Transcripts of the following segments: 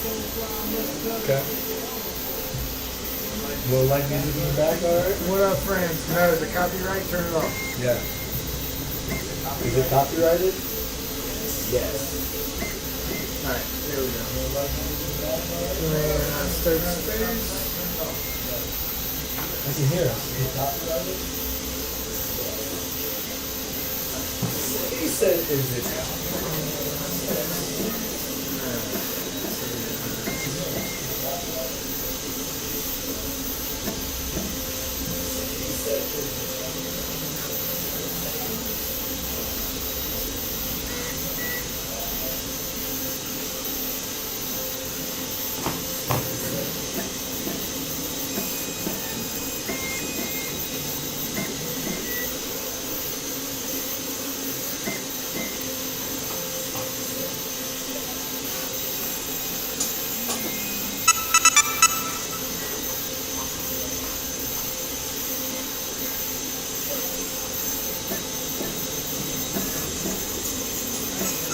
Okay. Little light music in the back, alright? What up, friends? No, the copyright, turn it off. Yeah. Is it copyrighted? Yes. Alright, there we go. And start space. I can hear us. Is it copyrighted? He said, is it copyrighted?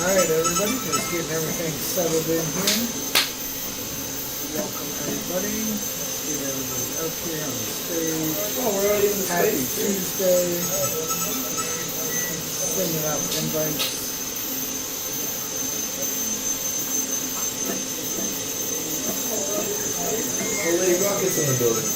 Alright, everybody, just getting everything settled in here. Welcome, everybody. Let's get everybody up here on the stage. Oh, we're already in the Happy space. Tuesday. Sending out invites. Oh, Lady Rocket's in the building.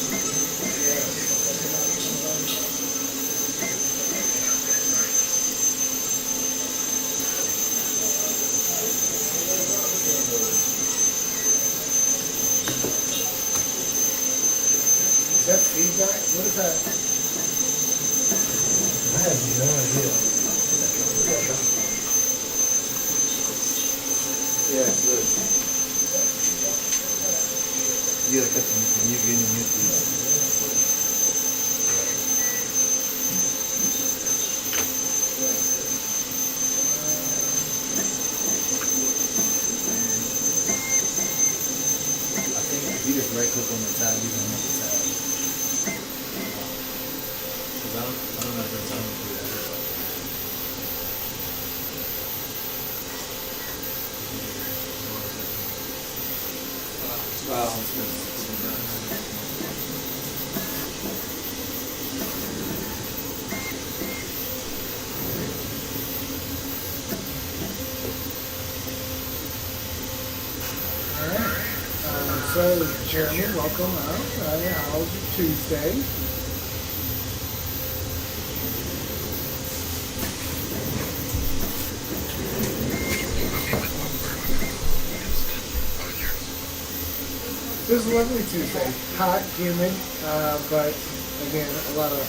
Is that feedback? What is that? I have no idea. Yeah, it's this. You gotta cut the mute in the mute, please. I think if you just right click on the tab, you can make the tab. Cause I don't know if it's on to that. Wow, it's good. Alright. So, Jeremy, welcome up. How's your Tuesday? It was a lovely Tuesday. Hot, humid, but again, a lot of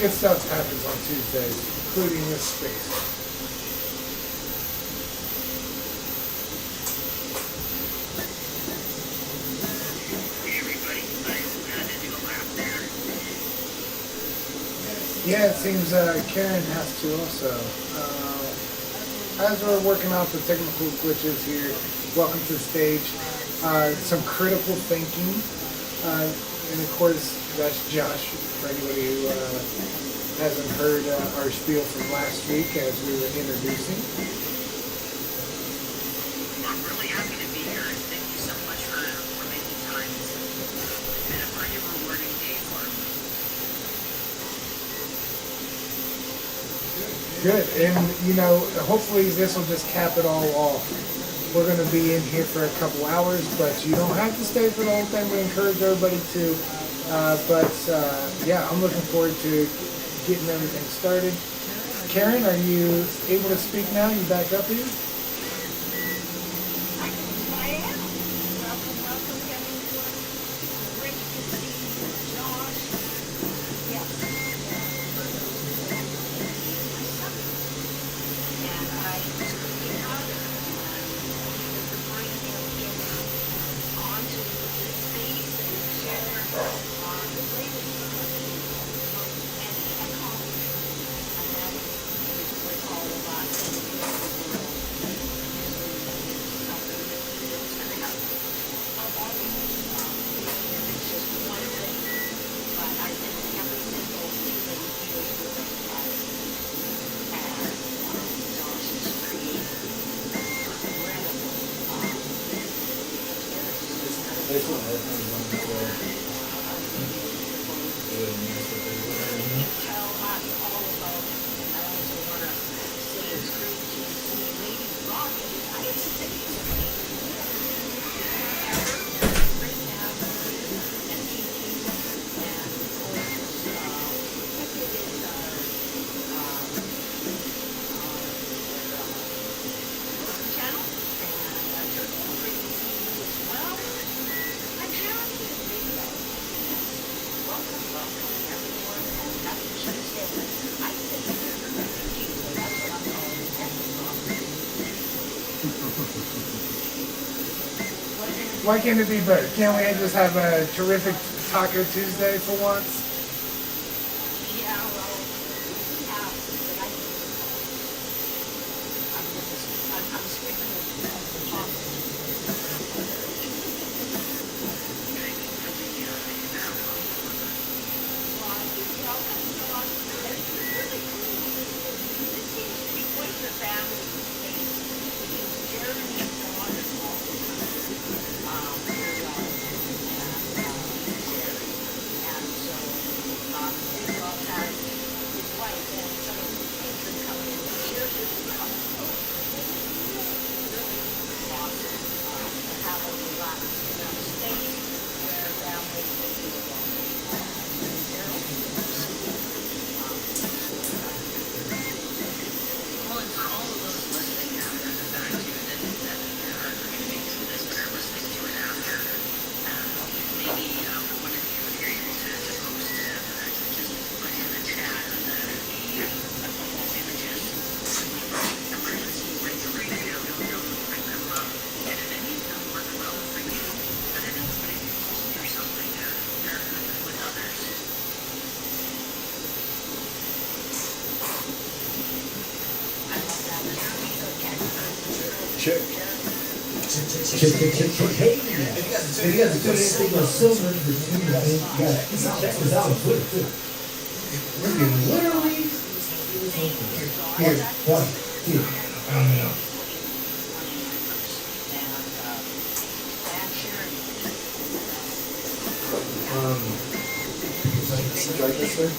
good stuff happens on Tuesdays, including this space. Yeah, it seems Karen has to also. As we're working out the technical glitches here, welcome to the stage. Some critical thinking, and of course that's Josh, for anybody who hasn't heard our spiel from last week as we were introducing. I'm really happy to be here, and thank you so much for making time. It's been a pretty rewarding day for me. Good, and you know, hopefully this will just cap it all off. We're going to be in here for a couple hours, but you don't have to stay for the whole thing. We encourage everybody to. Yeah, I'm looking forward to getting everything started. Karen, are you able to speak now? You back up here? I am. Welcome, everyone. Great to see Josh. Yes. And I was really proud of him to bring him in onto the space and share the latest and the accomplishments. And that is what it's all about. They put headphones on as well. Yeah, that's what they do. tell us all about it. And I also want to say it's great to see Lady Rock in the United States. Great to have her and Kiki and of course Kiki is our channel and Turkey great to see you as well. I'm Jeremy and Lady Rock. Welcome, everyone, and happy Tuesday. I think Tuesday, that's what I'm calling it. Why can't it be better? Can't we just have a terrific Taco Tuesday for once? Yeah, well, we have, but I'm skipping the topic. Well, I think we all kind of go on, and it's really cool. This seems to be quite the family space, because Jeremy and Dawn are all the time. Very often, and Sherry. And so, Big Rob has his wife and some of his children coming in to share his house. So, it's really awesome to have a relaxed space where families can do it all. Well, and for all of those listening after the fact, too, that are going to be doing this, but are listening to it after, maybe one of you, if you're able to post just put in the chat the images, emergency radio, don't bring them up, and if any of them work well for you, but then it's going to be or something with others. I love that. Jeremy, so Check. Hey, if you guys are tuning in, Silver, you gotta check this out on Twitter too. We're getting literally here, one, two. Strike this way.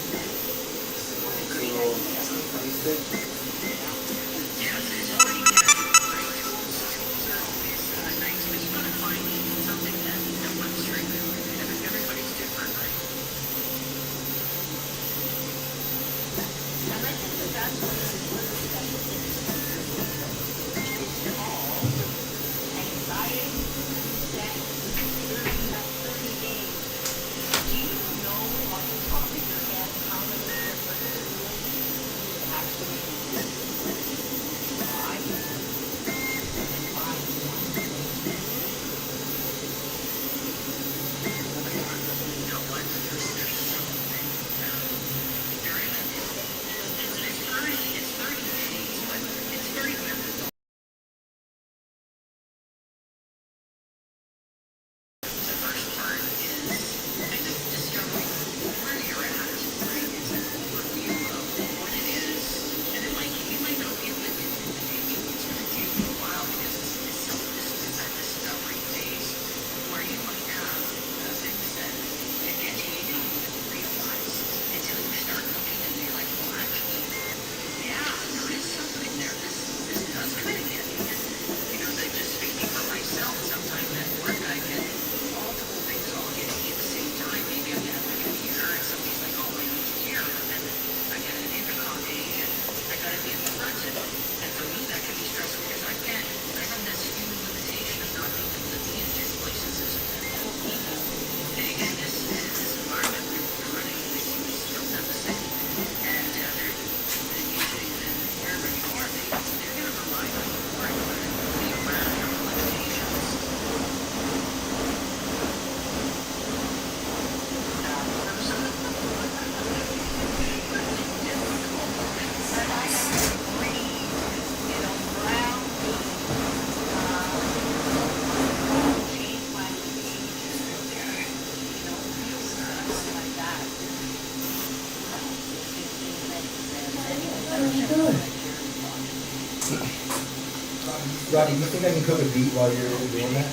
Roddy, you think I can cook a beat while you're doing that?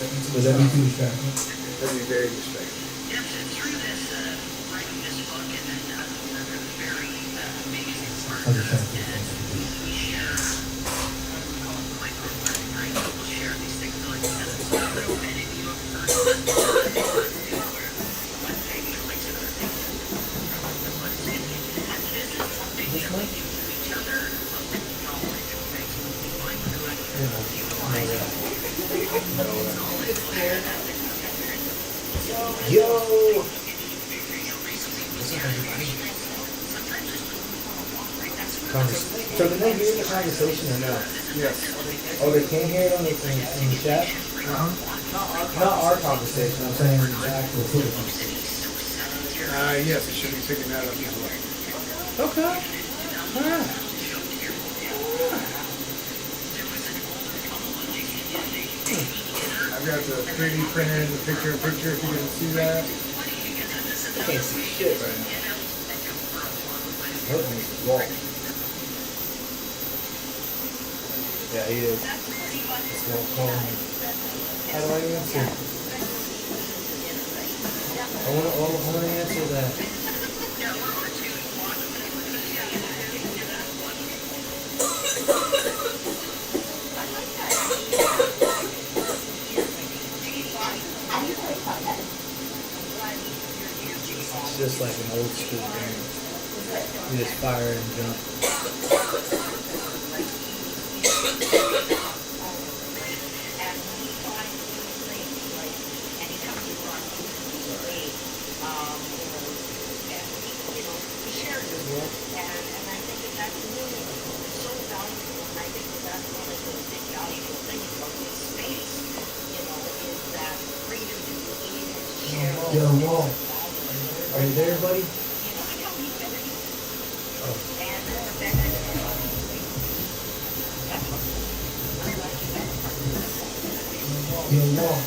Would that be too distracting? That'd be very distracting. Yep, and through this, writing this book and then a very amazing part I'm just trying to that we share, we call it micro-learning, right? People share these things like, I don't know if any of you have heard of this, where one thing relates to another thing. But this is something that we give to each other of knowledge, okay? So we find good, utilize it. Yo! So did they hear the conversation or no? Yes. Oh, they can't hear it on in the chat? Not our conversation, I'm saying the actual footage. Yes, it should be picking that up as well. Okay. Alright. I've got the 3D printer in the picture if you can see that. I can't see shit right now. Wall. Yeah, he is. It's not calling. How do I answer? I want to answer that. It's just like an old school game. You just fire and jump. Yo, Wall. Are you there, buddy? Yo, Wall.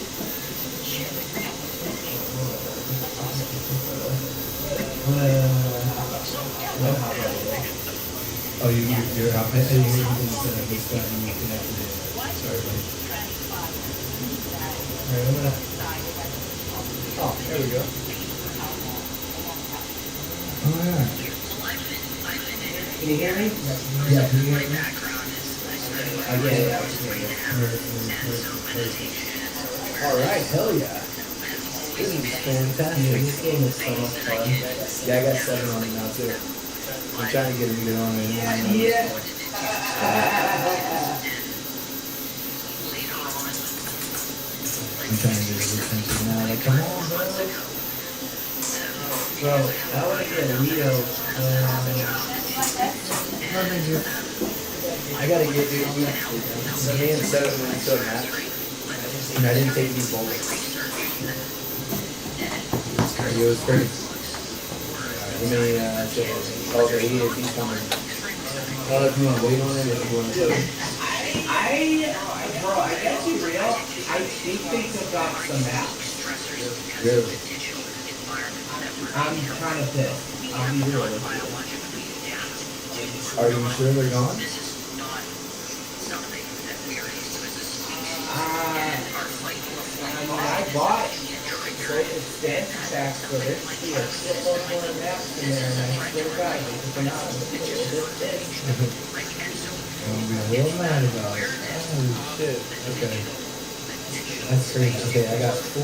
Oh, you're out. I hear you said I just got you connected. Sorry, buddy. Alright, I'm gonna. Oh, there we go. Alright. Can you hear me? Yeah, can you hear me? Yeah. Alright, hell yeah. This is fantastic. Yeah, this game is so much fun. Yeah, I got 7 on it now too. I'm trying to get him to get on it. Yeah. I'm trying to get his attention now. Like, come on, bro. Bro, I want to get Leo. I gotta get you on that. Me and 7 when I showed Matt. And I didn't take any bullets. It was crazy. Let me say, okay, he's coming. I don't know if you want to wait on it or if you want to put it. Bro, I guess you real. I think they took off the map. Really? I'm kind of pissed. I'll be real with you. Are you sure they're gone? I bought expansion packs for this year. Put those more maps in there, and I swear to God, they took them out. I'll be a little mad about it. Holy shit. Okay. That's crazy. Okay, I got 4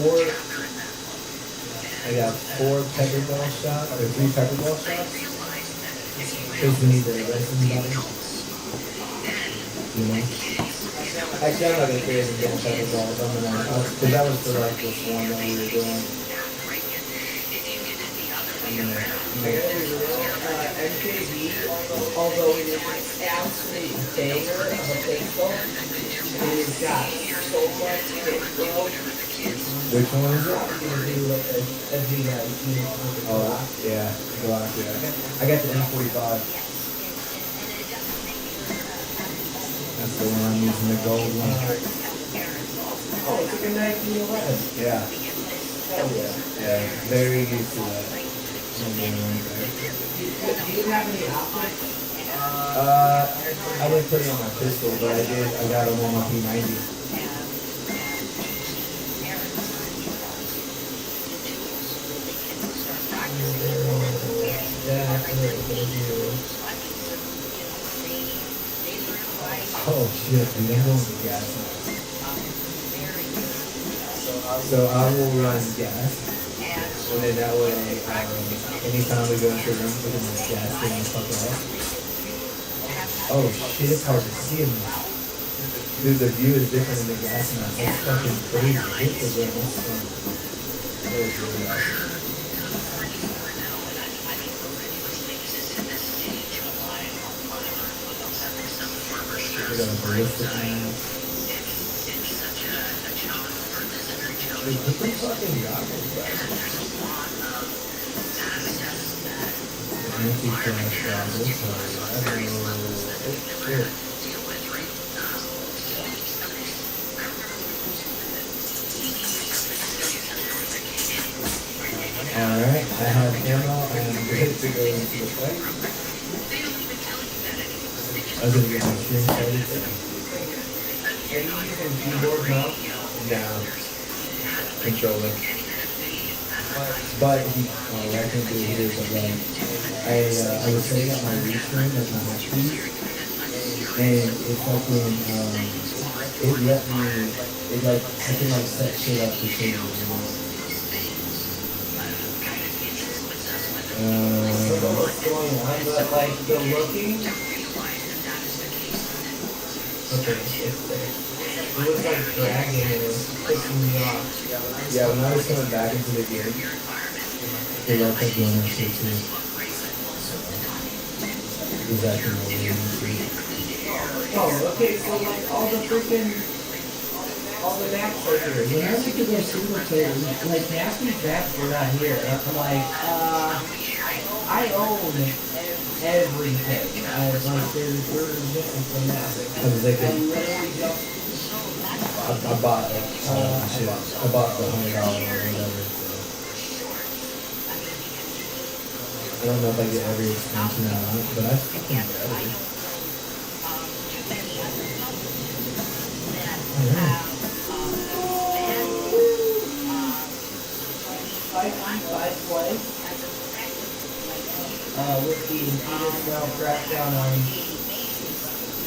pepper ball shots, or 3 pepper ball shots. Because we need to rest somebody. You know? Actually, I'm not going to create any damn pepper balls. I'm going to, because that was for like this one that we were doing. I'm going to make MKV, although it is an absolute banger of a baseball, it has got so much info. Which one is it? A Vita, Oh, yeah. Glock, yeah. I got the M45. That's the one I'm using, the gold one. Oh, it's like a 1911. Yeah. Hell yeah. Yeah, very used to that. Do you have any optics? I didn't put it on my pistol, but I got them on my P90. Oh shit, dude, I'm going with gas now. So I will run gas. And then that way, anytime we go into a room, we can just gas thing and fuck it up. Oh shit, it's hard to see him. Dude, the view is different in the gas mask. That's fucking crazy. Hit the rim. That's fun. That was really awesome. We got a ballistic man. Dude, put some fucking goggles back. Anti-flash goggles. Oh, shit. Alright, I have ammo and I'm ready to go into the fight. I was gonna get my stream started. Are you using keyboard now? No. Controller. But he, I can do it here, but I was setting up my restream at my high speed, and it fucking, it let me, it like, I can like set shit up to change it, you know? So what's going on? But like the looking. Okay, it's there. It was like dragging and it was pissing me off. Yeah, when I was coming back into the game, they let that go in shit too. It was actually really easy. Oh, okay, so like all the maps are here. When I look at their single player, Like half these maps were not here. I'm like, I own everything. I was like, we're missing some maps. I was like, I literally just, I bought like, shit. I bought the $100 or whatever, so. I don't know if I get every expansion or not, but I fucking better. Alright. 5 play. With the impedance now crackdown on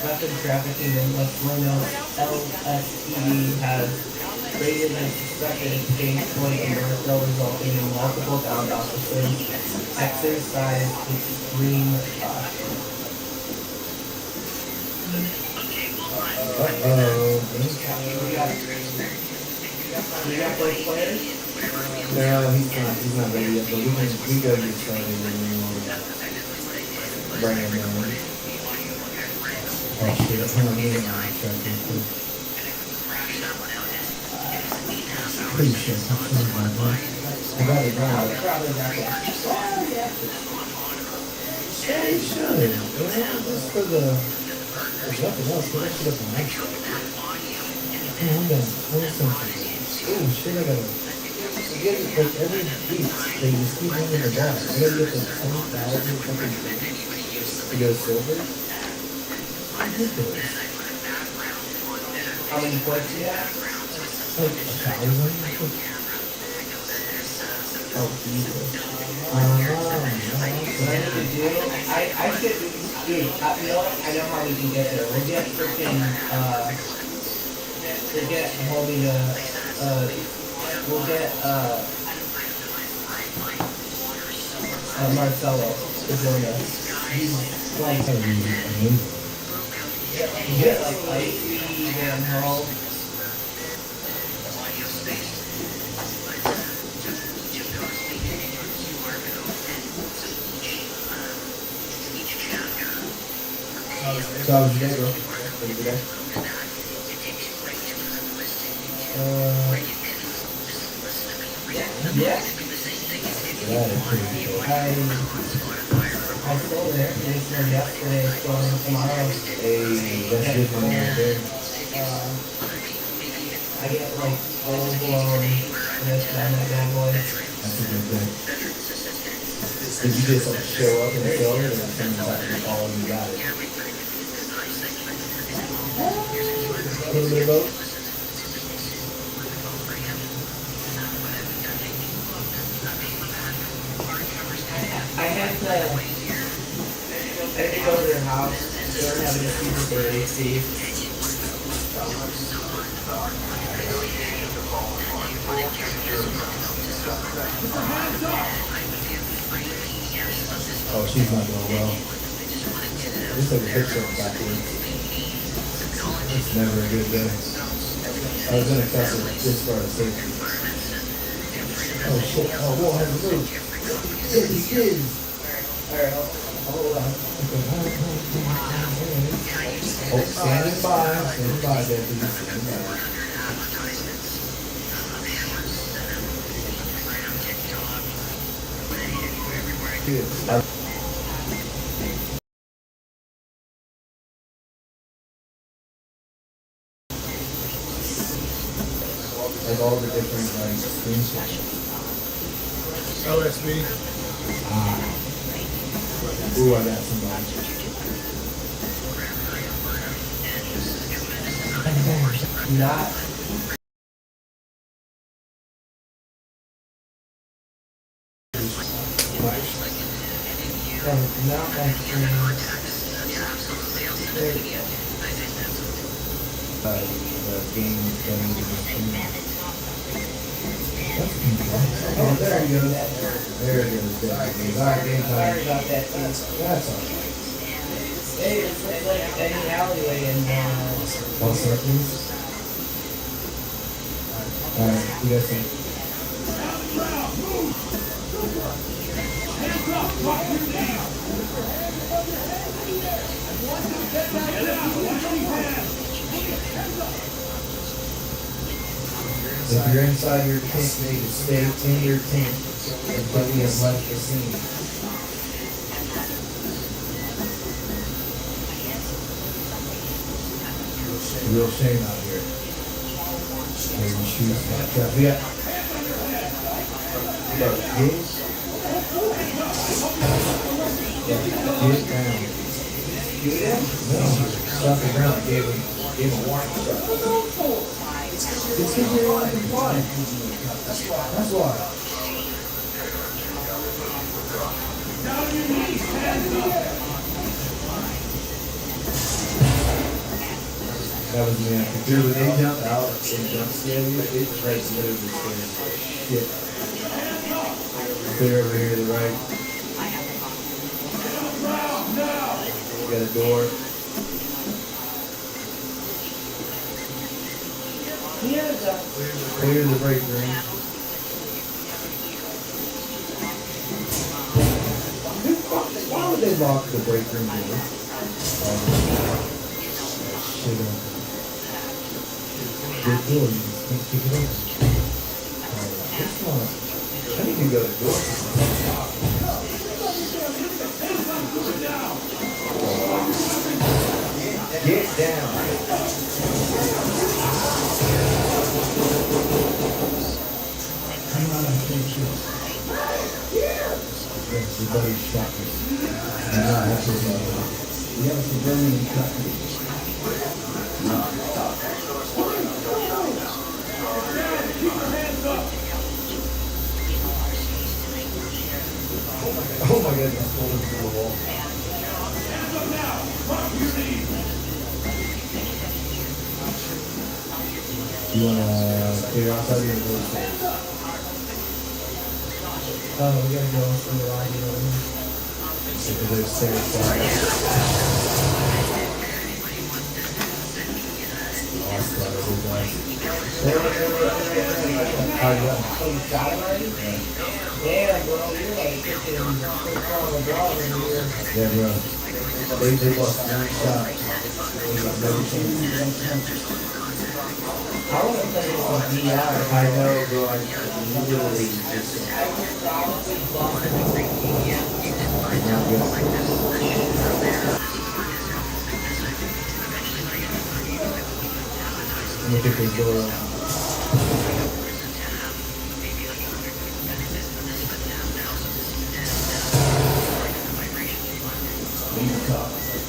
weapon trafficking in West Lino, LSPD has raided and suspected exchange point in Marcel, resulting in multiple downed officers. Exercise extreme caution. We got both players? No, he's not ready yet, but we go get started and then we'll bring him in. Oh shit, I'm gonna need him on the track real quick. Pretty sure, I got it now. Probably not. Yeah, you should. Just for the, there's nothing else, but I should have an extra. Oh, I'm done. Oh shit, I gotta. Like every week, they just keep moving the bar. I gotta get like 20,000 fucking to go silver. Ridiculous. How many points do you have? Like 1,000? Oh, Jesus. What I need to do, I should, dude, you know what? I know how we can get there. We'll get freaking, we'll get homie to, we'll get, Marcelo to join us. He's like, That's amazing. you get like Icy, Van Hull. So how was your day, bro? Have a good day? Yeah. Yeah, it's pretty short. I sold it. It's from yesterday. It's going tomorrow. Hey, that's good for me right there. I get like full blown this on that bad boy. That's a good thing. Did you just like show up and sell it, or someone's like, oh, you got it? A little bit of both? I had to people for AC. Oh, she's not doing well. Just like a picture backwards. It's never a good day. I was gonna cut her just for our safety. Oh shit, oh, whoa, have a move. Get these kids. Alright, hold on. Oh, standing by, deputies, standing by. Good. Like all the different like screenshots. OSB. Ooh, I got somebody. Not not my screen. The game going to the screen. Oh, there he goes. There it goes. Alright, game time. Sorry about that, dude. That's alright. Hey, it's like any alleyway in 1 second. Alright, you guys think? If you're inside your tent, you need to stay in your tent until we have left the scene. Real shame out here. Maybe shoes fucked up. Yeah. Get down. No, stop the ground. Gave him a warning shot. It's because you're not compliant. That's why. That was me. Dude, when they jumped out and jump scared me, it tried to move the stairs. Shit. Clear over here to the right. We got a door. Clear the break room. Why would they lock the break room door? Shit up. Good door, you just can't pick it up. This one, I need to go to the door. Get down. Everybody shot this. That's what we have a civilian custody. Oh my goodness, pulled him through the wall. You wanna clear outside your door? Oh, we gotta go from the line over. If there's stairs down. Oh, you got it already? Damn, bro, you're like freaking on the dog in here. Yeah, bro. They lost 9 shots. They got no chance. I want to play this on DI. I know, bro. I literally just. Not good. Let me pick this door up.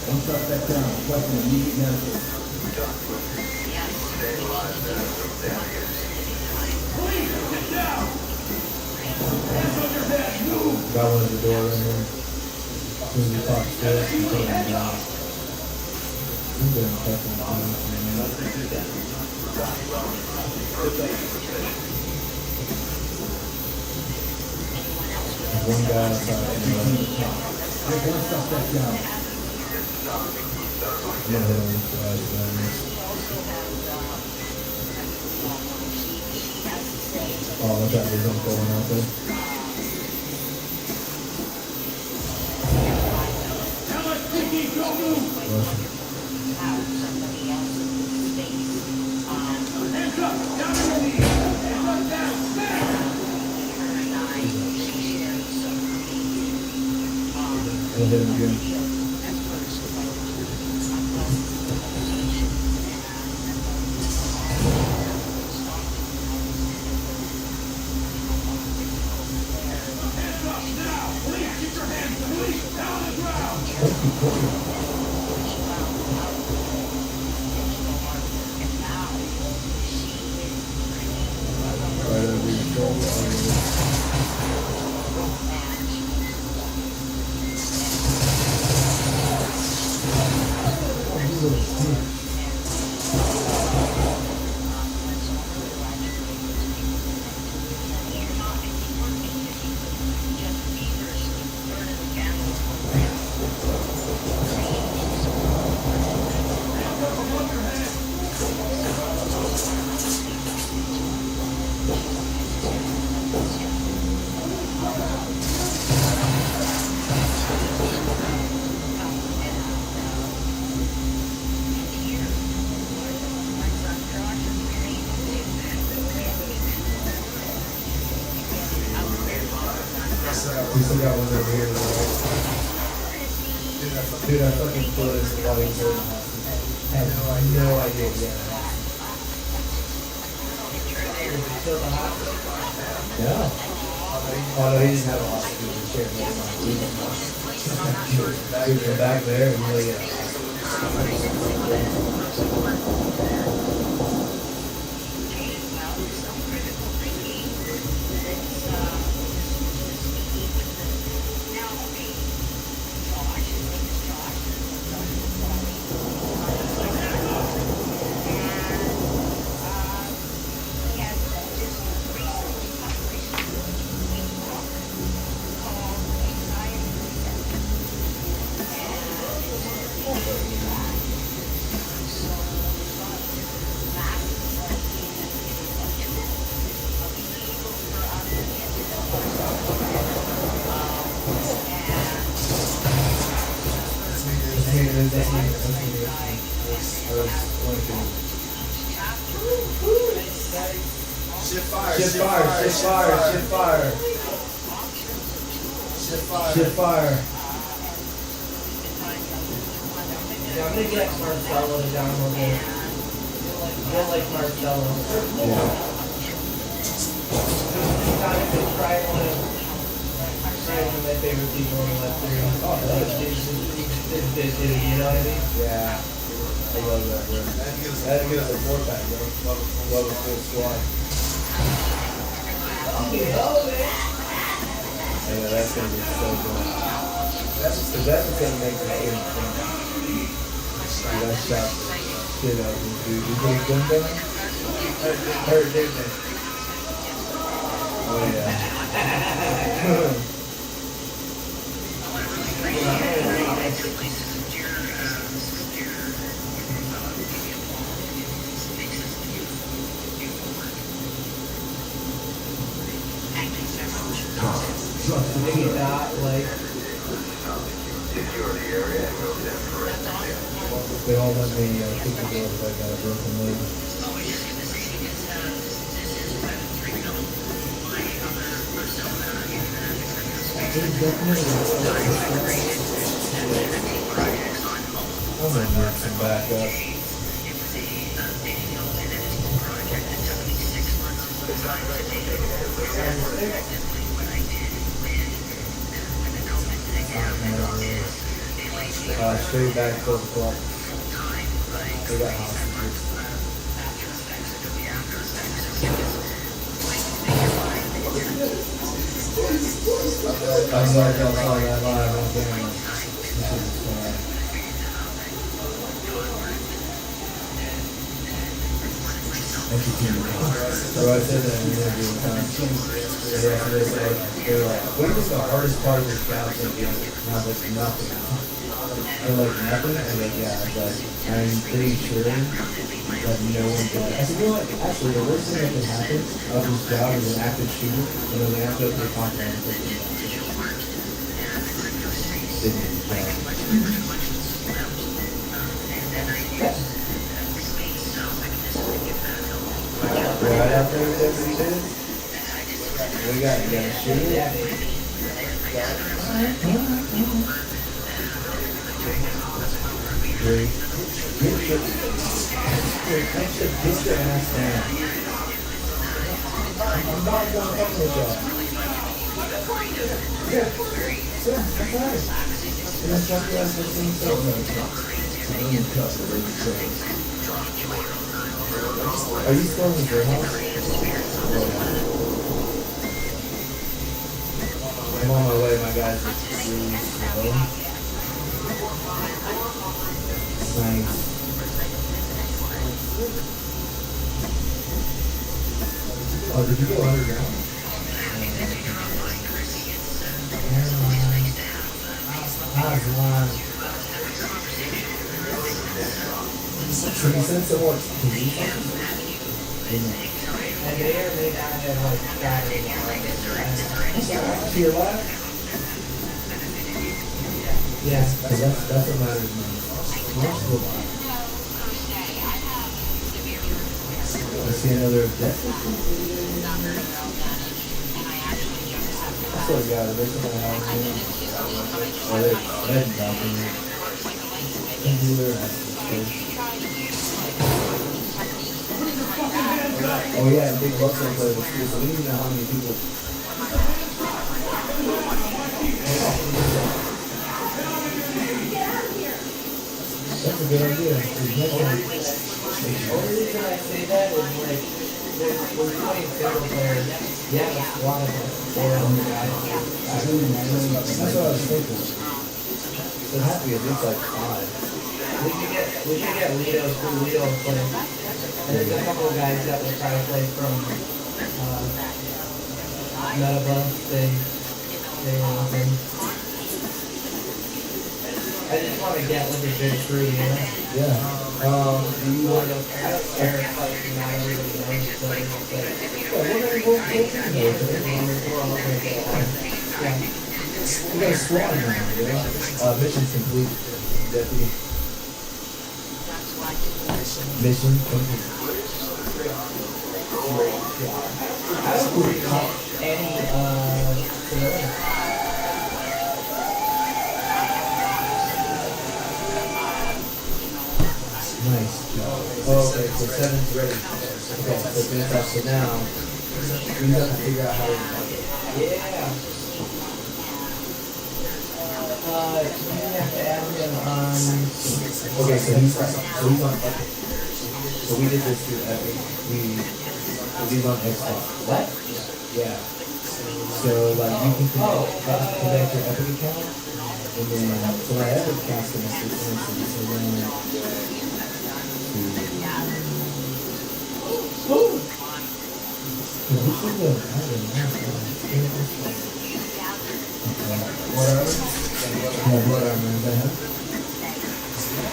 Don't shut that down. Requesting immediate medical. Got one at the door right here. As soon as you talk to it, you put it down. I'm doing fucking fine, man. There's one guy outside. They're gonna stop that down. I'm gonna hit him with flashbangs. Oh, watch out, there's one going out there. Russian. I'll hit him again. Right over your shoulder. We still got one over here, right? Dude, I fucking feel this bloody bird. I have no idea yet. Yeah. Oh no, he didn't have a hostage. He was sharing with my dude from back there and really Shit fire. Shit fire, shit fire, shit fire. Shit fire. Shit fire. Yeah, I'm gonna get Marcelo to download it. Get like Marcelo. Yeah. He's probably one of my favorite people in Web 3. Oh, this dude, you know what I mean? Yeah. I love that, bro. I had to get us a 4-pack, bro. Love a full squad. Yeah, that's gonna be so good. That's what's gonna make the game fun. Dude, I shot the shit out of him, dude. You put a gun down? Hurt, didn't it? Oh, yeah. Maybe not, like, They all let me kick the door if I got a broken leg. I'm gonna work some backup. Straight back 12 o'clock. They got hostages. I'm sorry if y'all saw that live on camera. This is So I said that in the interview one time. Yeah, they said, they were like, what do you think the hardest part of this job is going to be? And I was like, nothing. They're like, nothing? I'm like, yeah, but I'm pretty sure that no one did it. I said, you know what? Actually, the worst thing that can happen of this job is an active shooter, and then they have to go to the conference. Right after everybody did it, we got a shooter. Great. Get your ass down. I'm not going to fuck with y'all. Yeah, sure, that's right. And that's what you asked for the same stuff. Are you still in your house? I'm on my way, my guys. It's really slow. Nice. Oh, did you go underground? So you sent someone to me? And they may not have like Saturday To your left? Yeah, because that's what matters most. I see another objective. I swear to God, there's something else here. Oh, they're heading down here. And dealer has to stay. Oh yeah, big bucks on play with school, so we need to know how many people. That's a good idea. The only reason I say that is like, we're playing single player. Yeah, it's a lot of us. That's what I was thinking. So it has to be at least like 5. We could get Lito play. And there's a couple of guys that will try to play from Metabus. They want them. I just want to get like a good crew, you know? Yeah. Do you want to? I don't care if like not everybody knows each other. We're all gonna get along. Yeah. We got a squad now, yeah? Mission complete, deputy. Mission complete. I don't believe any civilians. Nice. Oh, okay, so 7's ready. Okay, so fantastic. So now, we have to figure out how to do it. Yeah. You have to add him on. Okay, so he's on Epic. So we did this through Epic. He's on Xbox. What? Yeah. So like you can connect your Epic account, and then so my Epic account's connected, so then What armor is that?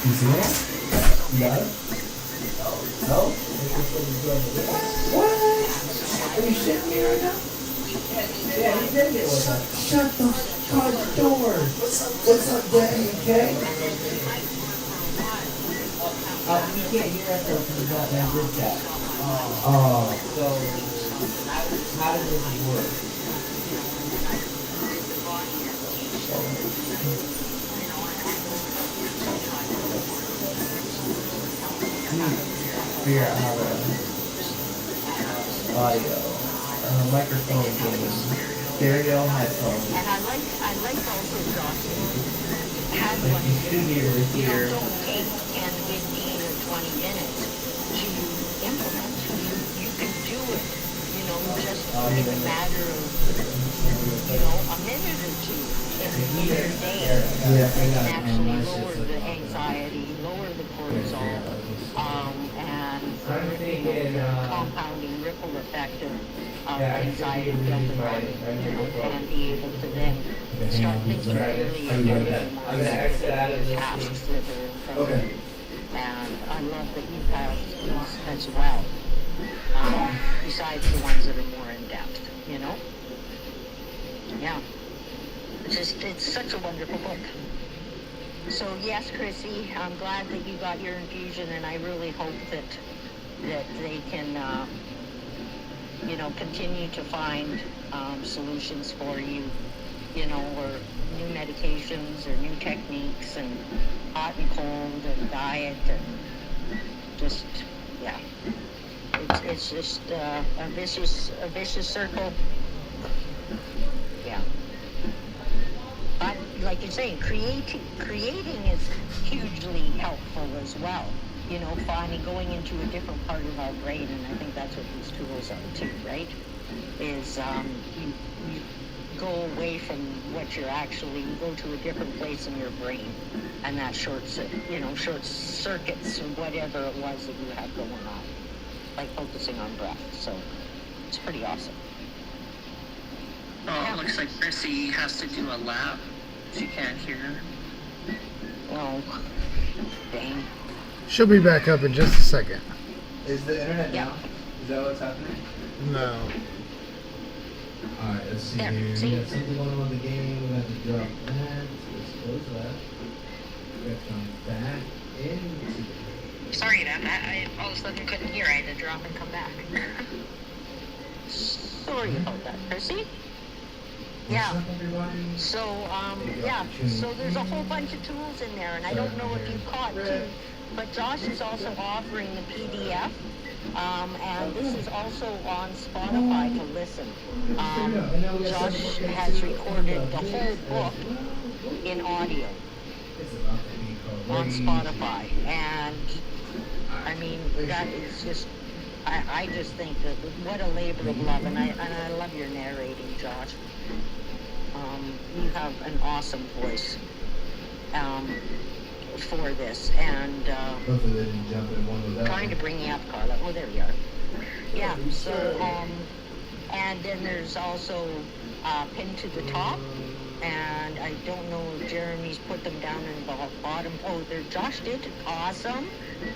You see that? You got it? No? What? Are you shitting me right now? Yeah, he did get with us. Shut the car door! What's up, Daddy, okay? You can't hear us though because we've got that group chat. Oh. So, how does this work? Figure out how to audio, microphone gain, stereo headphones. And I like also, Josh, have Like one you should be able to hear. don't take 10, 15, or 20 minutes to implement. You can do it, just in a matter of, a minute or two. Every day, Yeah, I can got it. actually My lower shit's the like- anxiety, lower the cortisol. And I'm thinking, compounding ripple effect of yeah, I anxiety, should be guilt, reading and my worry, book. and be able to then start thinking clearly and getting more I'm gonna exit out of this tasks thing. that are in front of Okay. you. And I love that you have these as well, besides the ones that are more in depth, you know? Yeah. It's such a wonderful book. So yes, Chrissy, I'm glad that you got your infusion, and I really hope that they can, continue to find solutions for you, or new medications or new techniques and hot and cold and diet and just, yeah. It's just a vicious circle. Yeah. But like you're saying, creating is hugely helpful as well. Finding, going into a different part of our brain, and I think that's what these tools are too, right? Is you go away from what you go to a different place in your brain, and that short circuits whatever it was that you had going on, like focusing on breath. So it's pretty awesome. Oh, it looks like Chrissy has to do a lap. She can't hear. Oh, dang. She'll be back up in just a second. Is the internet Yeah. down? Is that what's happening? No. Alright, let's see There, here. see? We got something going on with the game. We have to drop that. So let's close that. We have to come back into the game. Sorry about that. I all of a sudden couldn't hear. I had to drop and come back. Sorry about that, Chrissy. Yeah. What's up, everybody? So, so there's a whole bunch of tools in there, and I don't know if you caught too, but Josh is also offering the PDF, and this is also on Spotify to listen. Josh has recorded the whole book in audio It's about to be on crazy. Spotify, and I mean, that is just, I just think that what a labor of love, and I love your narrating, Josh. You have an awesome voice for this, and Hopefully they didn't jump in one without trying to bring you up, Carla. Oh, there you are. Yeah, so, and then there's also pinned to the top, and I don't know if Jeremy's put them down in the bottom. Oh, there, Josh did. Awesome.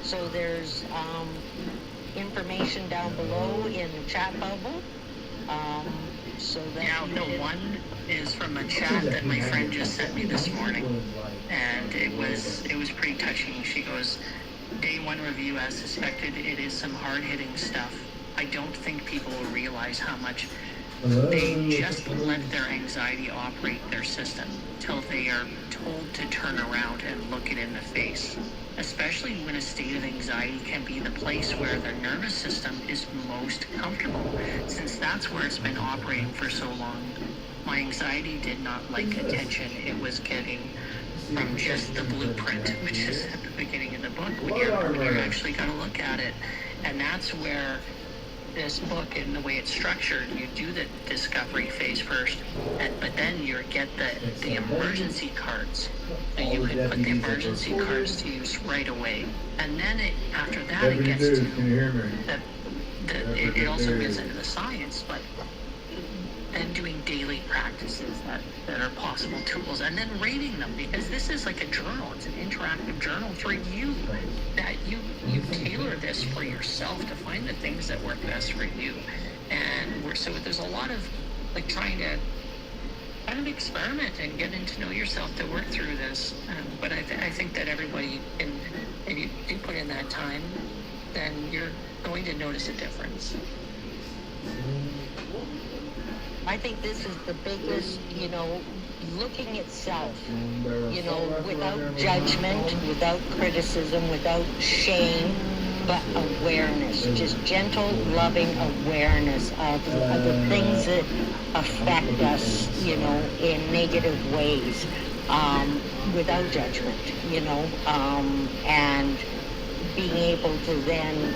So there's information down below in the chat bubble. So that Now, the one is from a chat that my friend just sent me this morning, and it was pretty touching. She goes, "Day one review as suspected. It is some hard-hitting stuff. I don't think people will realize how much they just let their anxiety operate their system till they are told to turn around and look it in the face. Especially when a state of anxiety can be the place where their nervous system is most comfortable, since that's where it's been operating for so long. My anxiety did not like attention it was getting from just the blueprint, which is at the beginning of the book, when you're actually going to look at it. And that's where this book, and the way it's structured, you do the discovery phase first, but then you get the emergency cards. So you can put the emergency cards to use right away, and then after that it gets to Can you hear me? it also gets into the science, but then doing daily practices that are possible tools, and then rating them, because this is like a journal. It's an interactive journal for you, that you tailor this for yourself to find the things that work best for you. And so there's a lot of like trying to kind of experiment and getting to know yourself to work through this. But I think that everybody, if you do put in that time, then you're going to notice a difference. I think this is the biggest, looking at self, without judgment, without criticism, without shame, but awareness, just gentle, loving awareness of the things that affect us, in negative ways, without judgment, and being able to then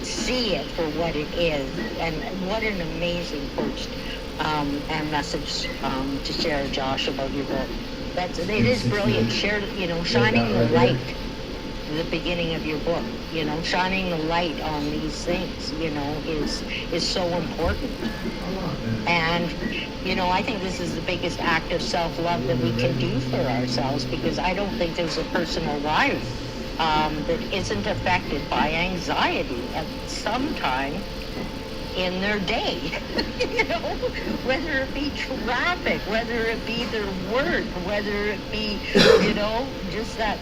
see it for what it is. And what an amazing post and message to share, Josh, about your book. It is brilliant. Share, shining the light the beginning of your book. You know, shining the light on these things, you know, is so important. And, you know, I think this is the biggest act of self-love that we can do for ourselves, because I don't think there's a personal life that isn't affected by anxiety at some time in their day. You know, whether it be traffic, whether it be their work, whether it be, you know, just that,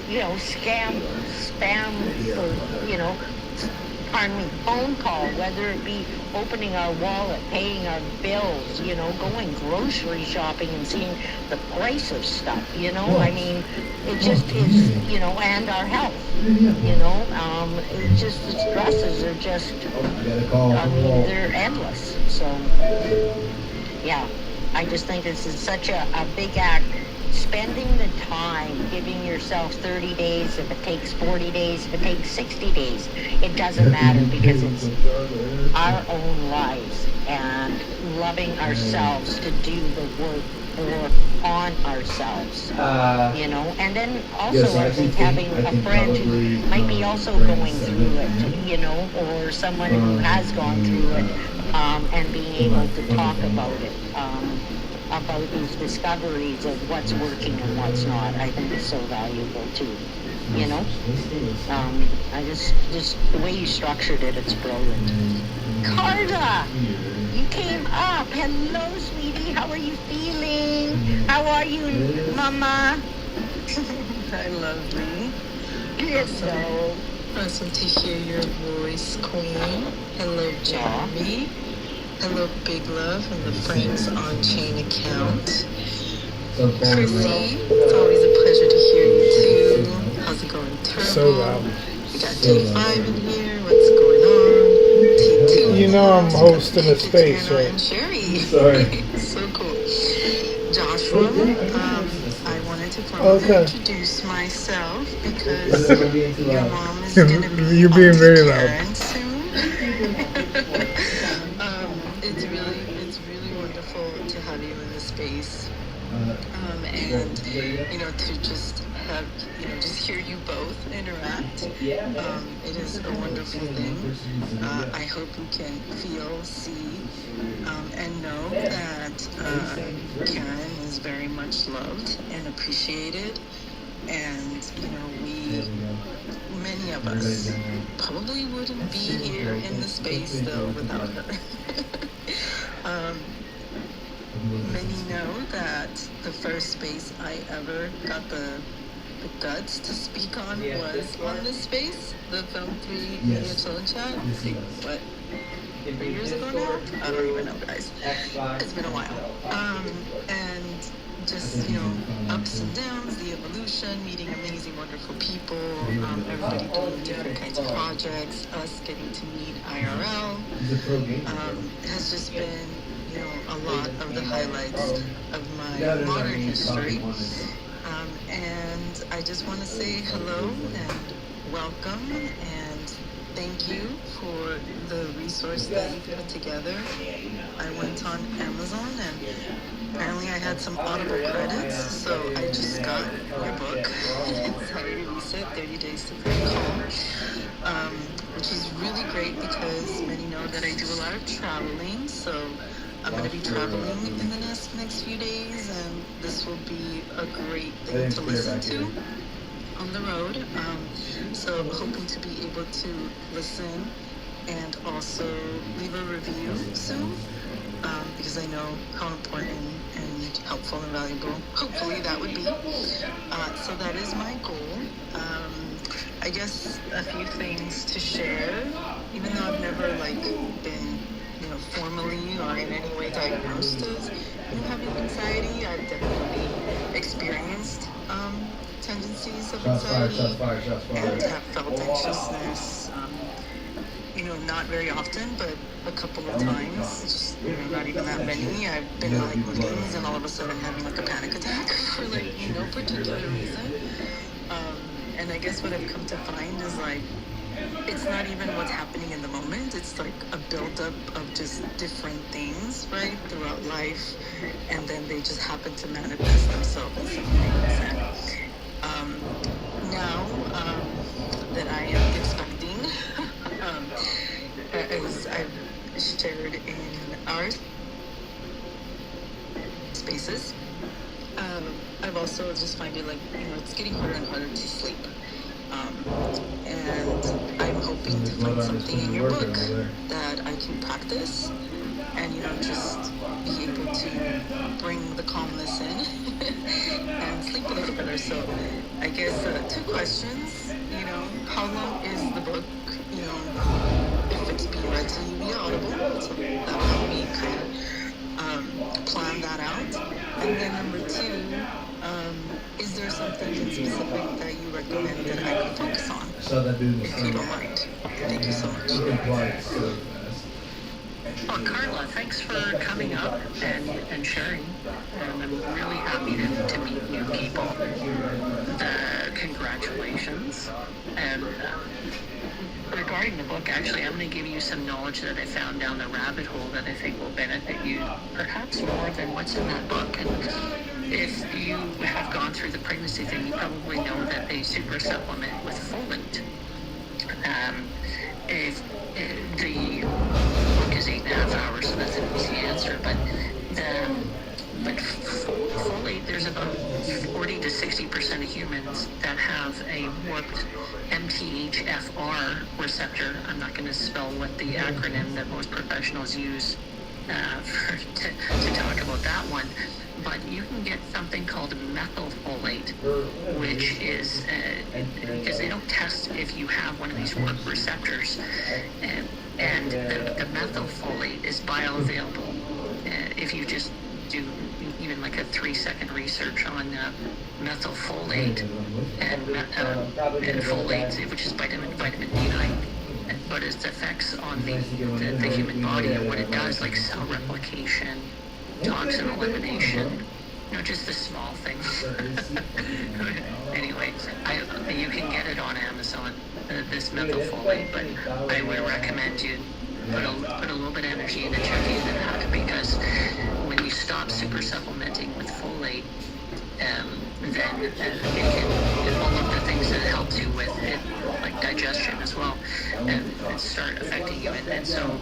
you know, spam, or, you know, pardon me, phone call, whether it be opening our wallet, paying our bills, you know, going grocery shopping and seeing the price of stuff, you know, I mean, it just is, you know, and our health, you know, it just, the stresses are just, I mean, they're endless. So, yeah, I just think this is such a big act. Spending the time, giving yourself 30 days, if it takes 40 days, if it takes 60 days, it doesn't matter, because it's our own lives, and loving ourselves to do the work or on ourselves, you know. And then also, I think having a friend who might be also going through it, you know, or someone who has gone through it, and being able to talk about it, about these discoveries of what's working and what's not, I think is so valuable too. You know, I just the way you structured it, it's brilliant. Carla, you came up. Hello, sweetie. How are you feeling? How are you, Mama? Hi, lovely. Good. So, Awesome to hear your voice, Queen. Hello, Jeremy. Hello, Big Love and the Frames on Chain account. Chrissy, it's always a pleasure to hear you too. How's it going, Turbo? So loud. We got T5 in here. What's going on? T2. You know I'm hosting a space, Anna right? and Sherry. Sorry. So cool. Joshua, I wanted to formally introduce myself because your mom is going to be You're being very loud. Karen soon. It's really wonderful to have you in the space, and you know, to just have, you know, just hear you both interact. It is a wonderful thing. I hope you can feel, see, and know that Karen is very much loved and appreciated, and you know, many of us probably wouldn't be here in the space though without her. Many know that the first space I ever got the guts to speak on was on this space, the Film3 Media Chill and Chat. Like, what, 3 years ago now? I don't even know, guys. It's been a while. And just, you know, ups and downs, the evolution, meeting amazing, wonderful people, everybody doing different kinds of projects, us getting to meet IRL, has just been, you know, a lot of the highlights of my modern history. And I just want to say hello and welcome and thank you for the resource that you put together. I went on Amazon and apparently I had some Audible credits, so I just got your book. It's how you release it, 30 Days to Call, which is really great because many know that I do a lot of traveling, so I'm going to be traveling in the next few days, and this will be a great thing to listen to on the road. So hoping to be able to listen and also leave a review soon, because I know how important and helpful and valuable hopefully that would be. So that is my goal. I guess a few things to share, even though I've never been, you know, formally or in any way diagnosed as, you know, having anxiety. I've definitely experienced tendencies of anxiety and have felt anxiousness, you know, not very often, but a couple of times, just, you know, not even that many. I've been in meetings and all of a sudden having a panic attack for no particular reason. And I guess what I've come to find is it's not even what's happening in the moment. It's a buildup of just different things, right, throughout life, and then they just happen to manifest themselves in some things. And now that I am expecting, as I've shared in our spaces, I've also just find it like, it's getting harder and harder to sleep. And I'm hoping to find something in your book that I can practice and, just be able to bring the calmness in and sleep a little better. So I guess 2 questions, how long is the book, if it's being read to you via Audible? So that will help me kind of plan that out. And then number 2, is there something in specific that you recommend that I can focus on? If you don't mind. Thank you so much. Well, Carla, thanks for coming up and sharing. And I'm really happy to meet new people. Congratulations. And regarding the book, actually, I'm going to give you some knowledge that I found down the rabbit hole that I think will benefit you perhaps more than what's in that book. And if you have gone through the pregnancy thing, you probably know that they super supplement with folate. If the book is 8.5 hours, so that's an easy answer. But folate, there's about 40 to 60% of humans that have a warped MTHFR receptor. I'm not going to spell what the acronym that most professionals use to talk about that one. But you can get something called methylfolate, which is, because they don't test if you have one of these warped receptors, and the methylfolate is bioavailable. If you just do even like a 3-second research on methylfolate and folate, which is vitamin D9, but its effects on the human body and what it does, like cell replication, toxin elimination, just the small things. Anyway, you can get it on Amazon, this methylfolate, but I would recommend you put a little bit of energy into checking it out, because when you stop super supplementing with folate, then it can, all of the things that it helps you with, it, like digestion as well, and start affecting you. And so,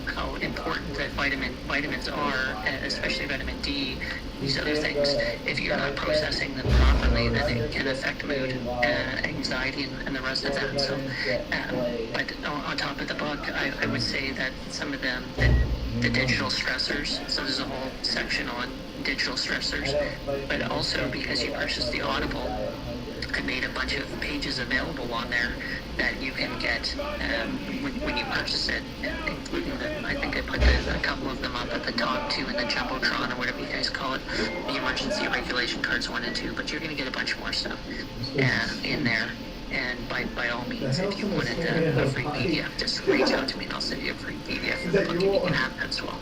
how important that vitamins are, especially vitamin D, these other things, if you're not processing them properly, then it can affect mood, anxiety, and the rest of that. So, but on top of the book, I would say that some of the digital stressors, so there's a whole section on digital stressors, but also because you purchased the Audible, I made a bunch of pages available on there that you can get when you purchase it, including I think I put a couple of them up at the top too, in the Jumbotron or whatever you guys call it, the emergency regulation cards 1 and 2, but you're going to get a bunch more stuff in there. And by all means, if you wanted a free PDF, just reach out to me and I'll send you a free PDF of the book, and you can have that as well.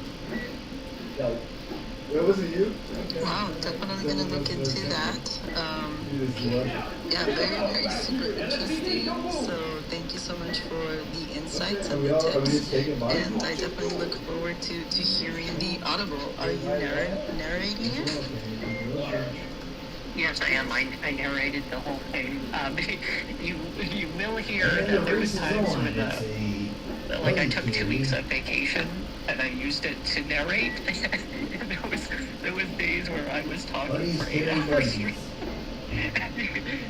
Was it you? Wow, definitely gonna look into that. Yeah, very, very super interesting. So thank you so much for the insights and the tips. And I definitely look forward to hearing the Audible. Are you narrating it? Yes, I am. I narrated the whole thing. You will hear that there was times when, like, I took 2 weeks of vacation and I used it to narrate. And there was days where I was talking for 8 hours.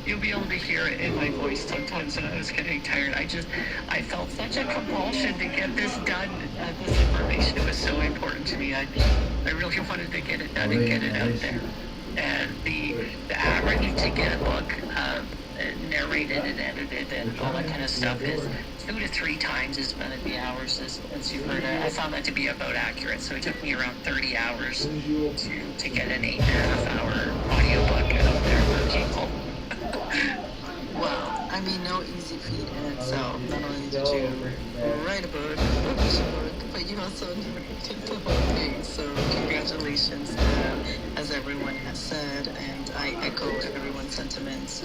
You'll be able to hear it in my voice sometimes when I was getting tired. I felt such a compulsion to get this done. This information, it was so important to me. I really wanted to get it done and get it out there. And the average to get a book narrated and edited and all that kind of stuff is 2 to 3 times as many the hours as you've heard. I found that to be about accurate. So it took me around 30 hours to get an 8.5-hour audiobook out there for people. Wow, I mean, no easy feat in itself. Not only did you write a book, publish a book, but you also did the whole thing. So congratulations, as everyone has said, and I echo everyone's sentiments.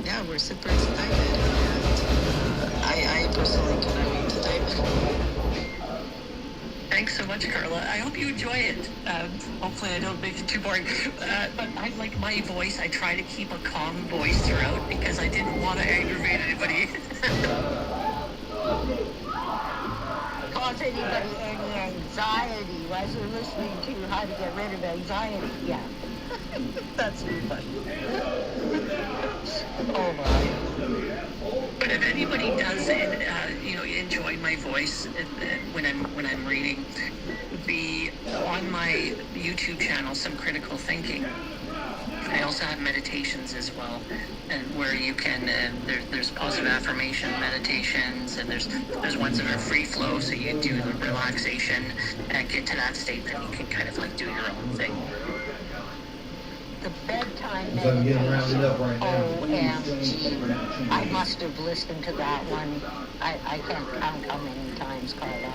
Yeah, we're super excited, and I personally cannot wait to dive in. Thanks so much, Carla. I hope you enjoy it. Hopefully I don't make it too boring. But I like my voice. I try to keep a calm voice throughout because I didn't want to aggravate anybody. Cause anybody any anxiety while you're listening to how to get rid of anxiety. Yeah. That's really funny. Oh my. But if anybody does, enjoy my voice when I'm reading, be on my YouTube channel, Some Critical Thinking. I also have meditations as well, and where you can there's positive affirmation meditations, and there's ones that are free flow, so you do the relaxation and get to that state, then you can kind of like do your own thing. The bedtime So I'm getting rounded meditation. up right now. OMG. I must have listened to that one. I can't count how many times, Carla.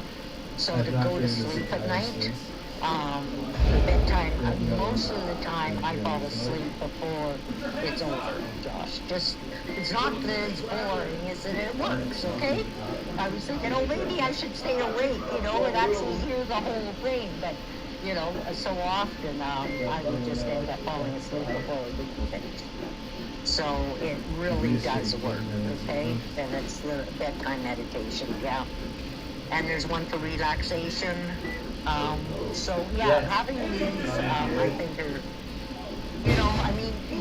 So to go to sleep at night, the bedtime, most of the time I fall asleep before it's over, Josh. Just, it's not that it's boring, it's that it works, okay? I was thinking, oh, maybe I should stay awake, and actually hear the whole thing, but so often I would just end up falling asleep before we could finish. So it really does work, okay? And it's the bedtime meditation, yeah. And there's one for relaxation. Having these, I think are,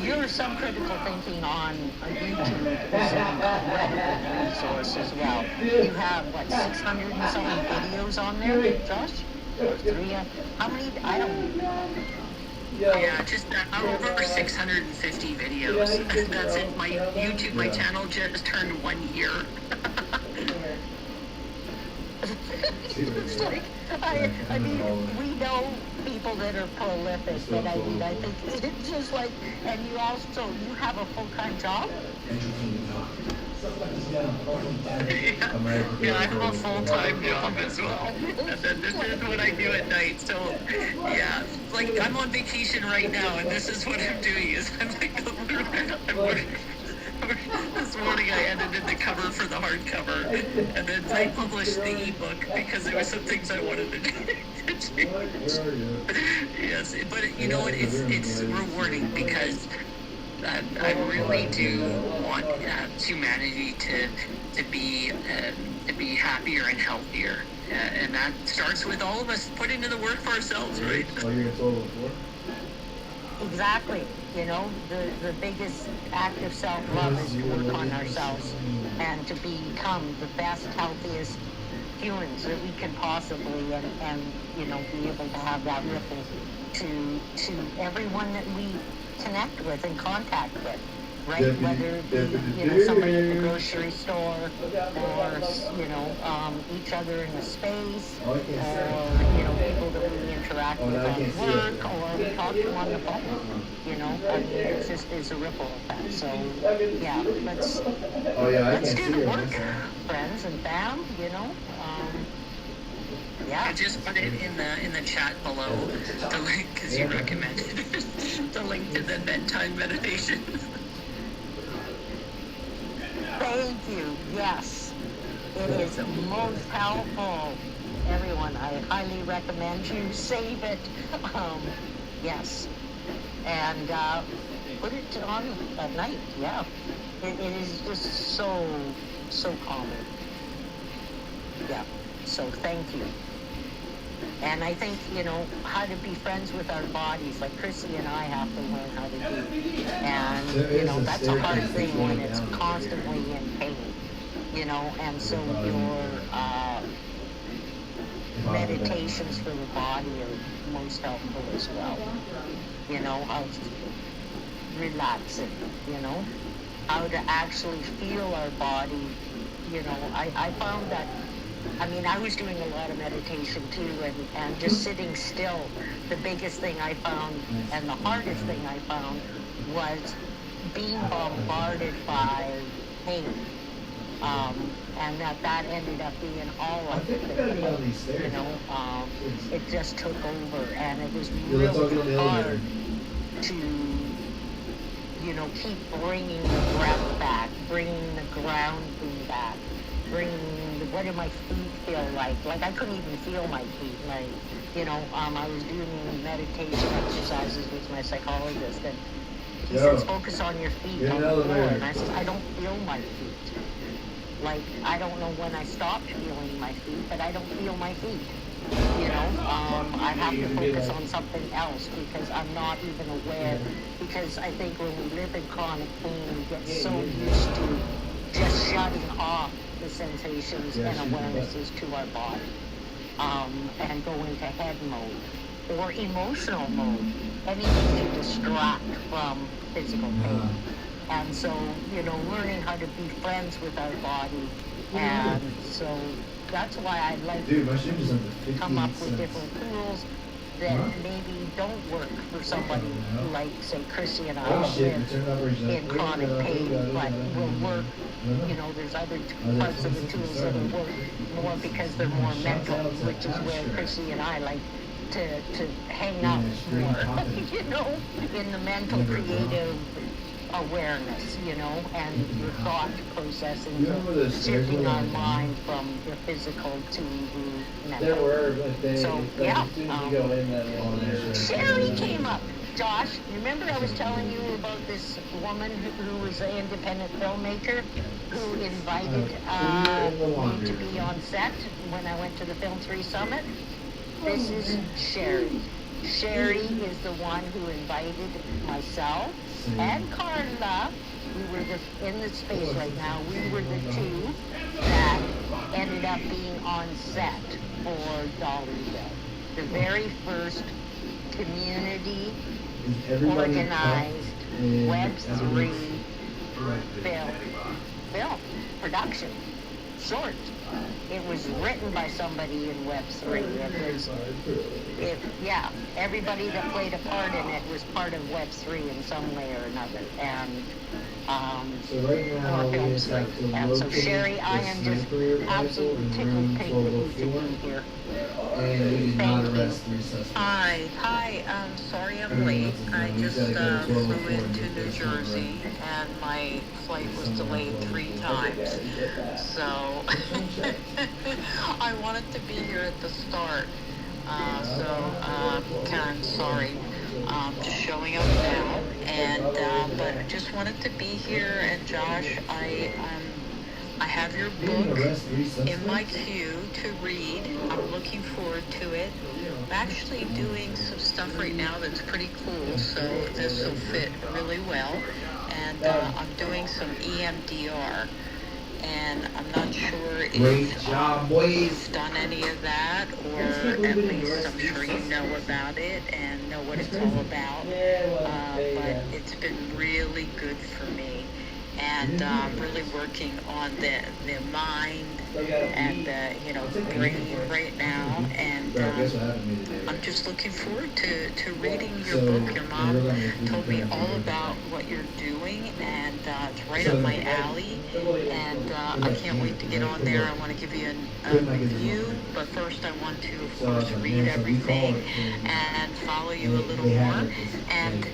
you're Some Critical Thinking on YouTube is an incredible resource as well. You have, 600 and something videos on there, Josh? Or 3? How many? I don't know. Yeah, just over 650 videos. That's it. My YouTube, my channel just turned 1 year. It's like, I mean, we know people that are prolific, but I think it's just like, and you have a full-time job? Yeah, I have a full-time job as well. And then this is what I do at night. So, yeah, like I'm on vacation right now, and this is what I'm doing. I'm working. This morning I edited the cover for the hardcover, and then I published the ebook because there were some things I wanted to change. Yes, but you know what? It's rewarding because I really do want humanity to be happier and healthier, and that starts with all of us putting in the work for ourselves, right? Oh, you're gonna throw it before? Exactly. The biggest act of self-love is to work on ourselves and to become the best, healthiest humans that we can possibly, and be able to have that ripple to everyone that we connect with and contact with, right? Whether it be, somebody at the grocery store, or, each other in the space, or, people that we interact with at work, or we talk to on the phone, it's a ripple effect. So, yeah, let's do the work, friends and fam, yeah. I just put it in the chat below, the link, because you recommended the link to the bedtime meditation. Thank you. Yes, it is most helpful. Everyone, I highly recommend you save it. Yes, and put it on at night. Yeah, it is just so calming. Yeah. So thank you. And I think, how to be friends with our bodies, like Chrissy and I have to learn how to do. And, that's a hard thing when it's constantly in pain, and so your meditations for the body are most helpful as well. How to relax it, how to actually feel our body. I found that, I was doing a lot of meditation too, and just sitting still. The biggest thing I found, and the hardest thing I found, was being bombarded by pain. And that ended up being all of it. It just took over, and it was really hard to, keep bringing the breath back, bringing the grounding back, bringing the what do my feet feel like? Like I couldn't even feel my feet. Like, I was doing meditation exercises with my psychologist, and he says, focus on your feet on the floor. And I said, I don't feel my feet. Like, I don't know when I stopped feeling my feet, but I don't feel my feet. I have to focus on something else because I'm not even aware. Because I think when we live in chronic pain, we get so used to just shutting off the sensations and awarenesses to our body, and go into head mode or emotional mode, anything to distract from physical pain. And so, learning how to be friends with our body, and so that's why I like to come up with different tools that maybe don't work for somebody like, say, Chrissy and I live in chronic pain, but will work. There's other parts of the tools that will work more because they're more mental, which is where Chrissy and I like to hang out more, in the mental creative awareness, and the thought processing, shifting our mind from the physical to the mental. So, yeah. Sherry came up. Josh, remember I was telling you about this woman who was an independent filmmaker who invited me to be on set when I went to the Film3 Summit? This is Sherry. Sherry is the one who invited myself and Carla. We were in the space right now. We were the two that ended up being on set for Dollyville. The very first community organized Web3 film production short. It was written by somebody in Web3. Everybody that played a part in it was part of Web3 in some way or another. And so right now we just have to and so Sherry, I am just absolutely tickled pink that you to be here. And we did not arrest 3 suspects. Hi, sorry I'm late. I just flew into New Jersey and my flight was delayed 3 times. So I wanted to be here at the start. Karen, sorry. Just showing up now, and but I just wanted to be here. And Josh, I have your book in my queue to read. I'm looking forward to it. I'm actually doing some stuff right now that's pretty cool, so this will fit really well. And I'm doing some EMDR. And I'm not sure if you've done any of that, or at least I'm sure you know about it and know what it's all about. But it's been really good for me, and really working on the mind and the brain right now. And I'm just looking forward to reading your book. Your mom told me all about what you're doing, and it's right up my alley. And I can't wait to get on there. I want to give you a review, but first I want to, of course, read everything and follow you a little more and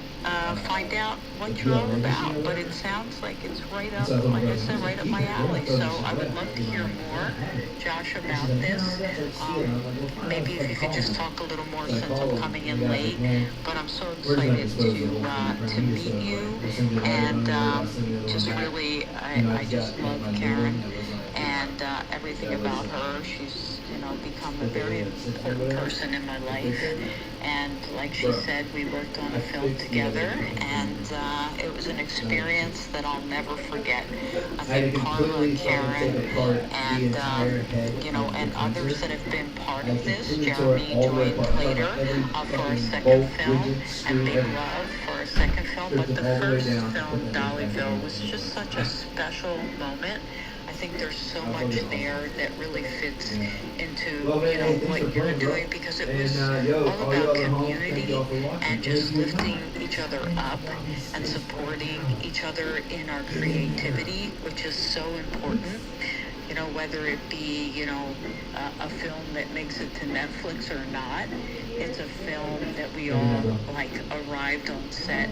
find out what you're all about. But it sounds like it's right up, like I said, right up my alley. So I would love to hear more, Josh, about this. Maybe if you could just talk a little more since I'm coming in late. But I'm so excited to meet you, and just really, I just love Karen and everything about her. She's become a very important person in my life, and like she said, we worked on a film together, and it was an experience that I'll never forget. I think Carla, Karen, and and others that have been part of this. Jeremy joined later for our second film, and Big Love for our second film, but the first film, Dollyville, was just such a special moment. I think there's so much there that really fits into what you're doing, because it was all about community and just lifting each other up and supporting each other in our creativity, which is so important. Whether it be a film that makes it to Netflix or not, it's a film that we all arrived on set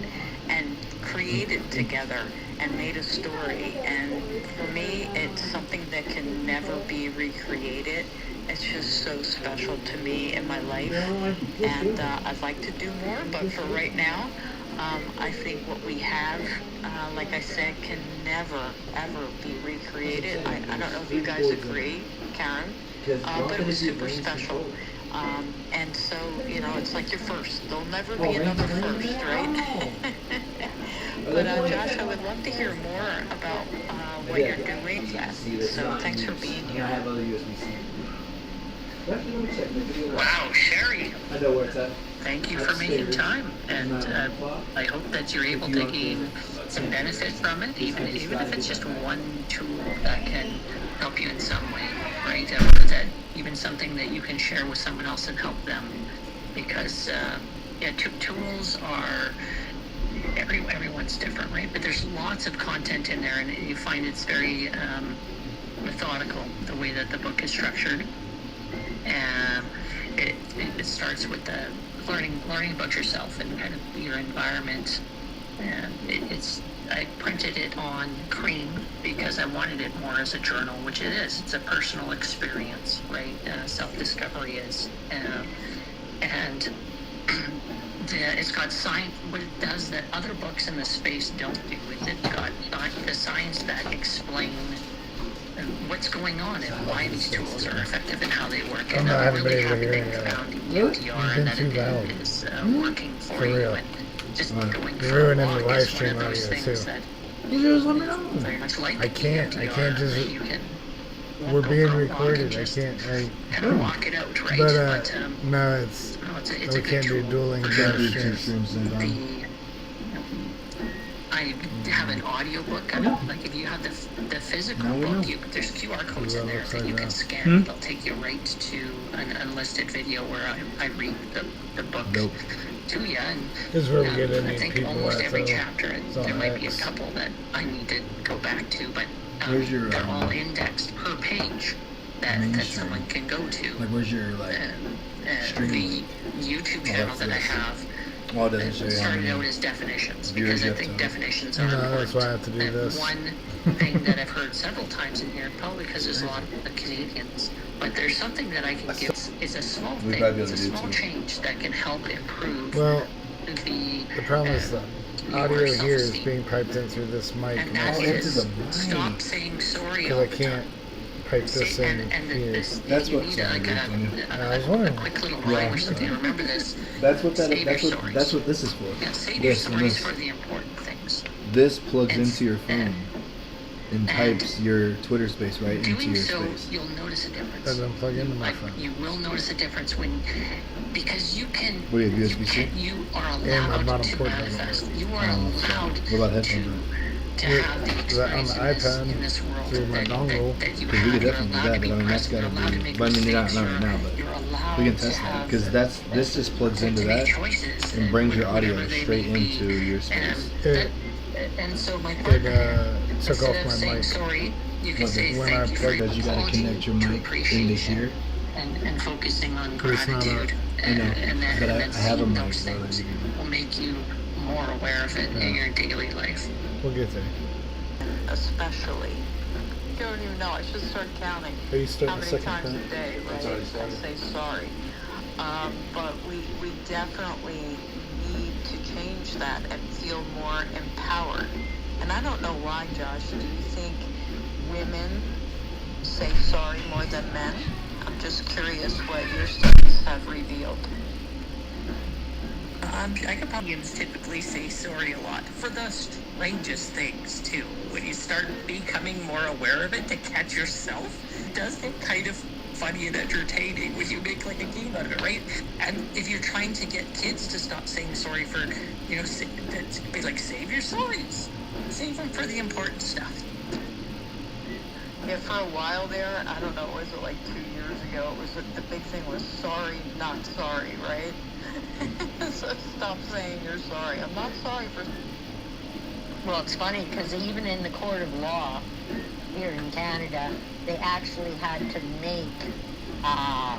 and created together. and made a story. And for me, it's something that can never be recreated. It's just so special to me in my life, and I'd like to do more, but for right now, I think what we have, like I said, can never, ever be recreated. I don't know if you guys agree, Karen, but it was super special. And so, you know, it's like your first. There'll never be another first, right? But Josh, I would love to hear more about what you're doing. So thanks for being I here. have other USB-C. Wow, Sherry. I know where it's at. Thank you for making time, and I hope that you're able to gain some benefit from it, even if it's just one tool that can help you in some way, right? That even something that you can share with someone else and help them, because tools are everyone's different, right? But there's lots of content in there, and you find it's very methodical the way that the book is structured. And it starts with the learning about yourself and kind of your environment. And I printed it on cream because I wanted it more as a journal, which it is. It's a personal experience, right? Self-discovery is. And it's got science. What it does that other books in the space don't do is it's got the science that explain what's going on and why these tools are effective and how they work. And I'm really happy that you found EMDR and that it is working for you. And just going for a walk is one of those things that very much like I can't EMDR, just. that you can We're go being for a walk and recorded. I just can't. kind of walk it out, right? But no, it's it's we a good can't do tool. dueling Can't do two gestures. streams at a time. I have an audio book. Like if you have the physical Now we know. book, there's QR codes in there that you can scan. Hmm? They'll take you right to an unlisted video where I read the book Nope. to you. And This is where we get I any think people almost at, every so chapter, it's on there might be a X. couple that I need to go back to, but Where's your, they're all indexed per page that mainstream? someone can go to. Like, where's your, like, The streaming? YouTube Oh, channel that's that I this. have Oh, it doesn't show you how started out many as definitions viewers because I you have think to- definitions are No, important. that's why I have to do And this. one thing that I've heard several times in here, probably because there's a lot of Canadians, but there's something that I can give. It's a small We'd thing. probably be It's able a to do small too. change that can help improve Well, the the problem is the your audio here is self-esteem. being piped in through this mic, And and that Oh, that's into is the mic. stop saying sorry because all I the can't time. pipe this in And here. That's you what need sounded like funny. I was a wondering. quick little Yeah. rhyme or something. Remember this. That's what that. Save That's your what. stories. That's what this is for. Yeah, save your This and stories this. for the important things. This plugs And- into your phone and types your Twitter space right into Doing your so, space. you'll notice a difference. Doesn't plug into my Like phone. you will notice a difference because you can. What do you have, USB-C? You are Yeah, I'm allowed not to important manifest. You are Oh, allowed what about headphones? to Yeah, have the on the experience iPad in this world through my that dongle. that you Because we have. could You're definitely do allowed that, to be but I mean that's present. You're gotta allowed to be. make But I mean not mistakes. right now, but You're allowed we can to test that have because this just plugs into to make that choices and brings your whatever audio they straight may be. into your space. And so my It partner, took off instead of my saying mic. sorry, you can But say when thank I you for plugged your Because you gotta apology, connect your to mic into appreciation, here. and focusing on But it's not gratitude, I know, and then, but and I then have a seeing mic those so that things you can. will make you more aware of it in your daily life. We'll get there. Especially. You don't even know. I should start counting Are you starting how the many second times time? a day, right? already I started. say sorry. But we definitely need to change that and feel more empowered. And I don't know why, Josh. Do you think women say sorry more than men? I'm just curious what your studies have revealed. I could probably typically say sorry a lot for the strangest things too. When you start becoming more aware of it to catch yourself, it does get kind of funny and entertaining when you make like a game out of it, right? And if you're trying to get kids to stop saying sorry for, be like, save your sorries. Save them for the important stuff. Yeah, for a while there, I don't know, was it like 2 years ago? It was the big thing was sorry, not sorry, right? So stop saying you're sorry. I'm not sorry for. Well, it's funny because even in the court of law here in Canada, they actually had to make a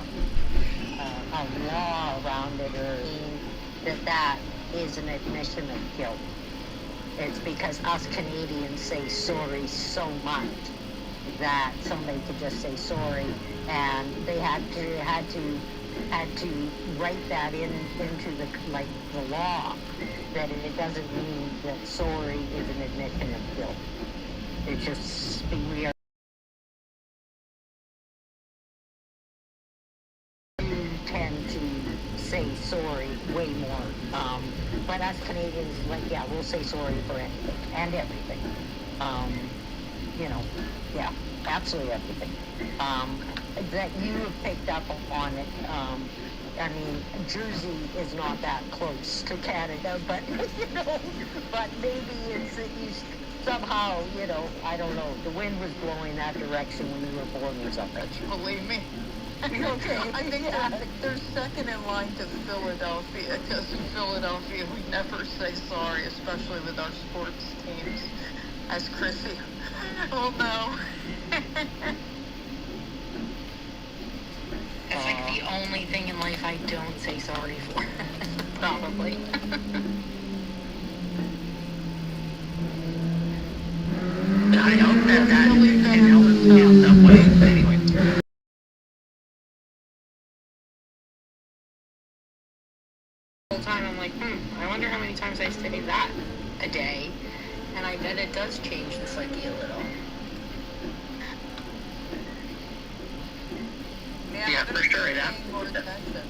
law around it, or that is an admission of guilt. It's because us Canadians say sorry so much that somebody could just say sorry, and they had to write that into the law, that it doesn't mean that sorry is an admission of guilt. It's just we are tend to say sorry way more. But us Canadians, we'll say sorry for anything and everything. Yeah, absolutely everything. That you have picked up on it. I mean, Jersey is not that close to Canada, but but maybe it's that you somehow, I don't know. The wind was blowing that direction when you were born or something. Believe me. Okay. I think they're second in line to Philadelphia, because in Philadelphia we never say sorry, especially with our sports teams. As Chrissy will know. It's like the only thing in life I don't say sorry for. Probably. I hope that can help in some way. Anyway. The whole time I'm like, I wonder how many times I say that a day. And I bet it does change the psyche a little. Yeah, for sure. More attention.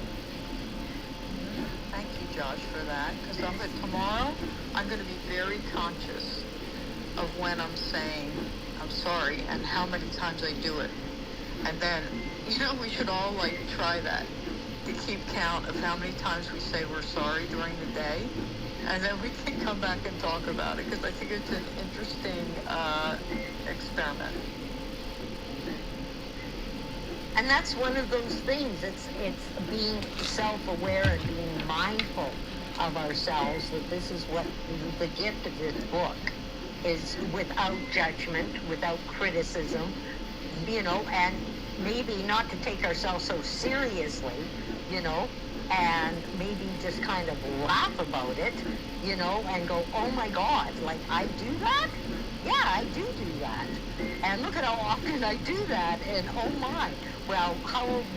Thank you, Josh, for that. Because tomorrow, I'm going to be very conscious of when I'm saying I'm sorry and how many times I do it. And then, we should all try that, to keep count of how many times we say we're sorry during the day. And then we can come back and talk about it, because I think it's an interesting experiment. And that's one of those things. It's being self-aware and being mindful of ourselves, that this is what the gift of this book is, without judgment, without criticism, and maybe not to take ourselves so seriously, and maybe just kind of laugh about it, and go, oh my God, I do that? Yeah, I do that. And look at how often I do that, and oh my, well,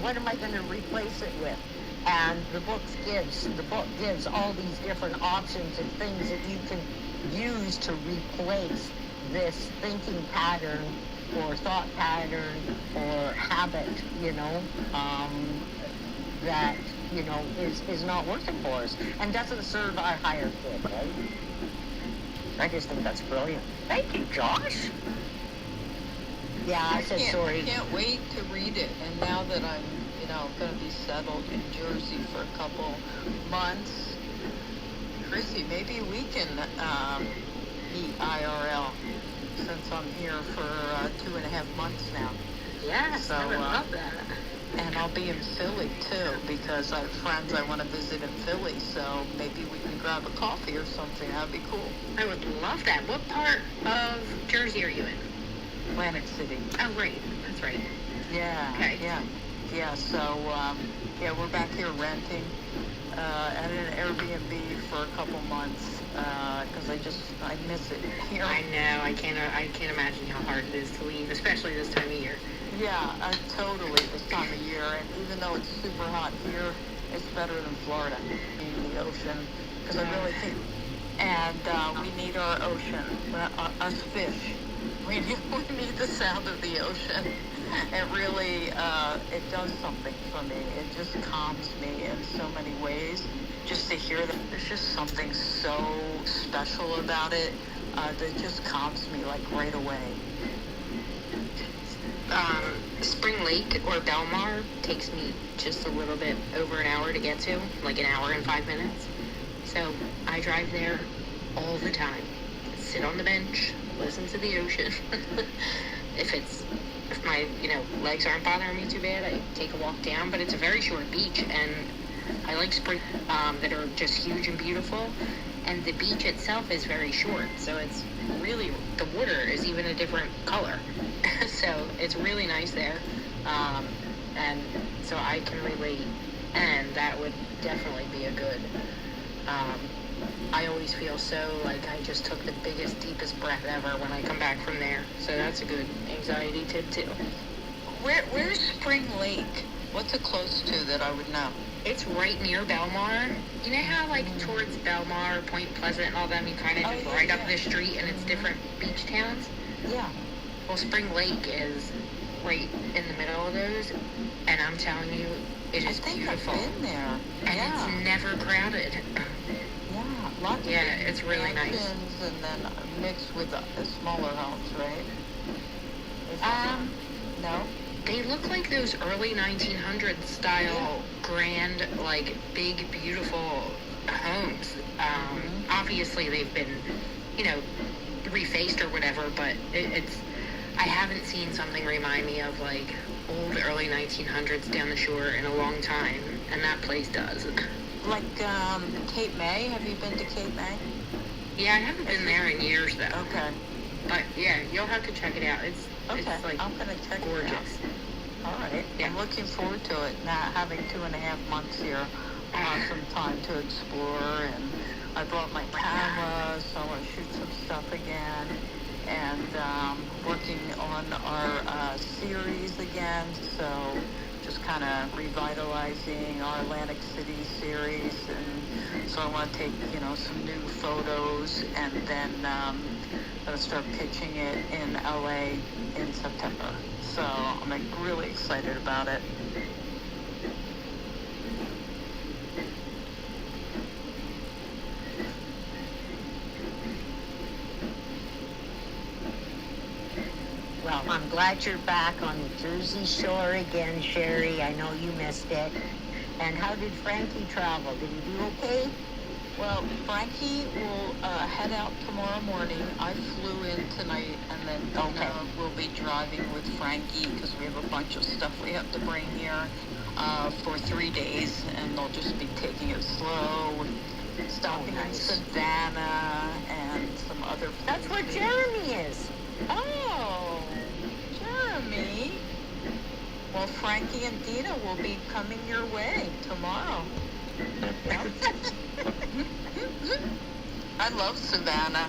what am I going to replace it with? And the book gives all these different options and things that you can use to replace this thinking pattern or thought pattern or habit, that, is not working for us and doesn't serve our higher good, right? I just think that's brilliant. Thank you, Josh. Yeah, I said sorry. I can't wait to read it. And now that I'm, going to be settled in Jersey for a couple months, Chrissy, maybe we can meet IRL, since I'm here for 2.5 months now. Yes, so, I would love that. And I'll be in Philly too, because I have friends I want to visit in Philly, so maybe we can grab a coffee or something. That'd be cool. I would love that. What part of Jersey are you in? Atlantic City. Oh, right. That's right. Yeah. Okay. Yeah, so, we're back here renting at an Airbnb for a couple months, because I miss it here. I know. I can't imagine how hard it is to leave, especially this time of year. Yeah, totally this time of year, and even though it's super hot here, it's better than Florida, in the ocean, because I really think, and we need our ocean, us fish. We need the sound of the ocean. It really, it does something for me. It just calms me in so many ways. Just to hear that, there's just something so special about it that just calms me right away. Spring Lake or Belmar takes me just a little bit over an hour to get to, like an hour and 5 minutes. So I drive there all the time. Sit on the bench, listen to the ocean. If my legs aren't bothering me too bad, I take a walk down. But it's a very short beach, and I like spring that are just huge and beautiful. And the beach itself is very short, so it's really, the water is even a different color. So it's really nice there. And so I can relate, and that would definitely be a good I always feel so like I just took the biggest, deepest breath ever when I come back from there. So that's a good anxiety tip too. Where's Spring Lake? What's it close to that I would know? It's right near Belmar. You know how like towards Belmar, Point Pleasant and all them, you kind of just ride up the street and it's different beach towns? Yeah. Well, Spring Lake is right in the middle of those, and I'm telling you, it is beautiful. I've been there. And it's never crowded. Yeah, lots of it's really nice. mansions and then mixed with the smaller homes, right? No? They look like those early 1900s style, grand, like big, beautiful homes. Obviously, they've been, refaced or whatever, but it's. I haven't seen something remind me of like old early 1900s down the shore in a long time, and that place does. Like Cape May? Have you been to Cape May? Yeah, I haven't been there in years though. Okay. But yeah, you'll have to check it out. It's like I'm gonna check gorgeous. it out. All right. Yeah. I'm looking forward to it. Now having 2.5 months here, I'll have some time to explore, and I brought my camera, so I want to shoot some stuff again. And working on our series again, so just kind of revitalizing our Atlantic City series, and so I want to take some new photos, and then gonna start pitching it in LA in September. So I'm like really excited about it. Well, I'm glad you're back on the Jersey Shore again, Sherry. I know you missed it. And how did Frankie travel? Did he do okay? Well, Frankie will head out tomorrow morning. I flew in tonight, and then we'll be driving with Frankie because we have a bunch of stuff we have to bring here for 3 days, and they'll just be taking it slow, stopping in Savannah and some other places. That's where Jeremy is. Oh, Jeremy. Well, Frankie and Dina will be coming your way tomorrow. I love Savannah.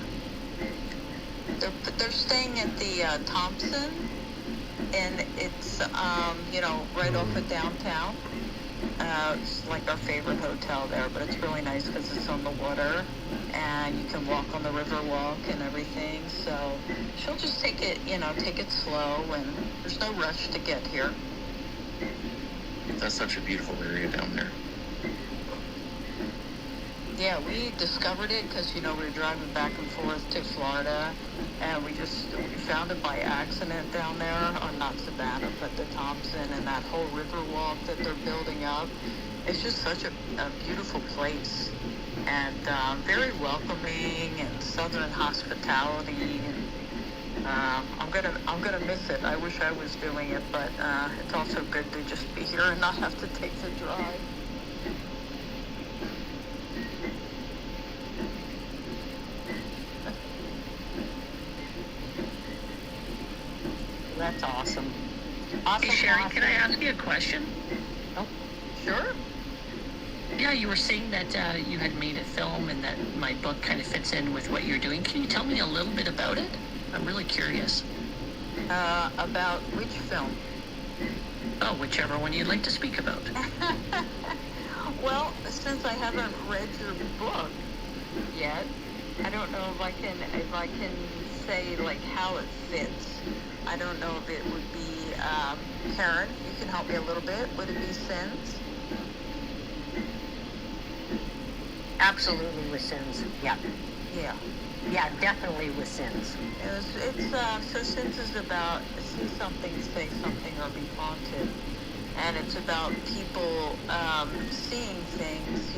They're staying at the Thompson, and it's right off of downtown. It's like our favorite hotel there, but it's really nice because it's on the water, and you can walk on the river walk and everything. So she'll just take it slow, and there's no rush to get here. That's such a beautiful area down there. Yeah, we discovered it because, we were driving back and forth to Florida, and we found it by accident down there, or not Savannah, but the Thompson, and that whole river walk that they're building up. It's just such a beautiful place, and very welcoming, and southern hospitality, and I'm gonna miss it. I wish I was doing it, but it's also good to just be here and not have to take the drive. That's awesome. Hey, Sherry, can I ask you a question? Oh, sure. Yeah, you were saying that you had made a film and that my book kind of fits in with what you're doing. Can you tell me a little bit about it? I'm really curious. About which film? Oh, whichever one you'd like to speak about. Well, since I haven't read your book yet, I don't know if I can say like how it fits. I don't know if it would be Karen. You can help me a little bit. Would it be Sins? absolutely with Sins. Yeah. Yeah. Yeah, definitely with Sins. So Sins is about see something, say something, or be haunted. And it's about people seeing things,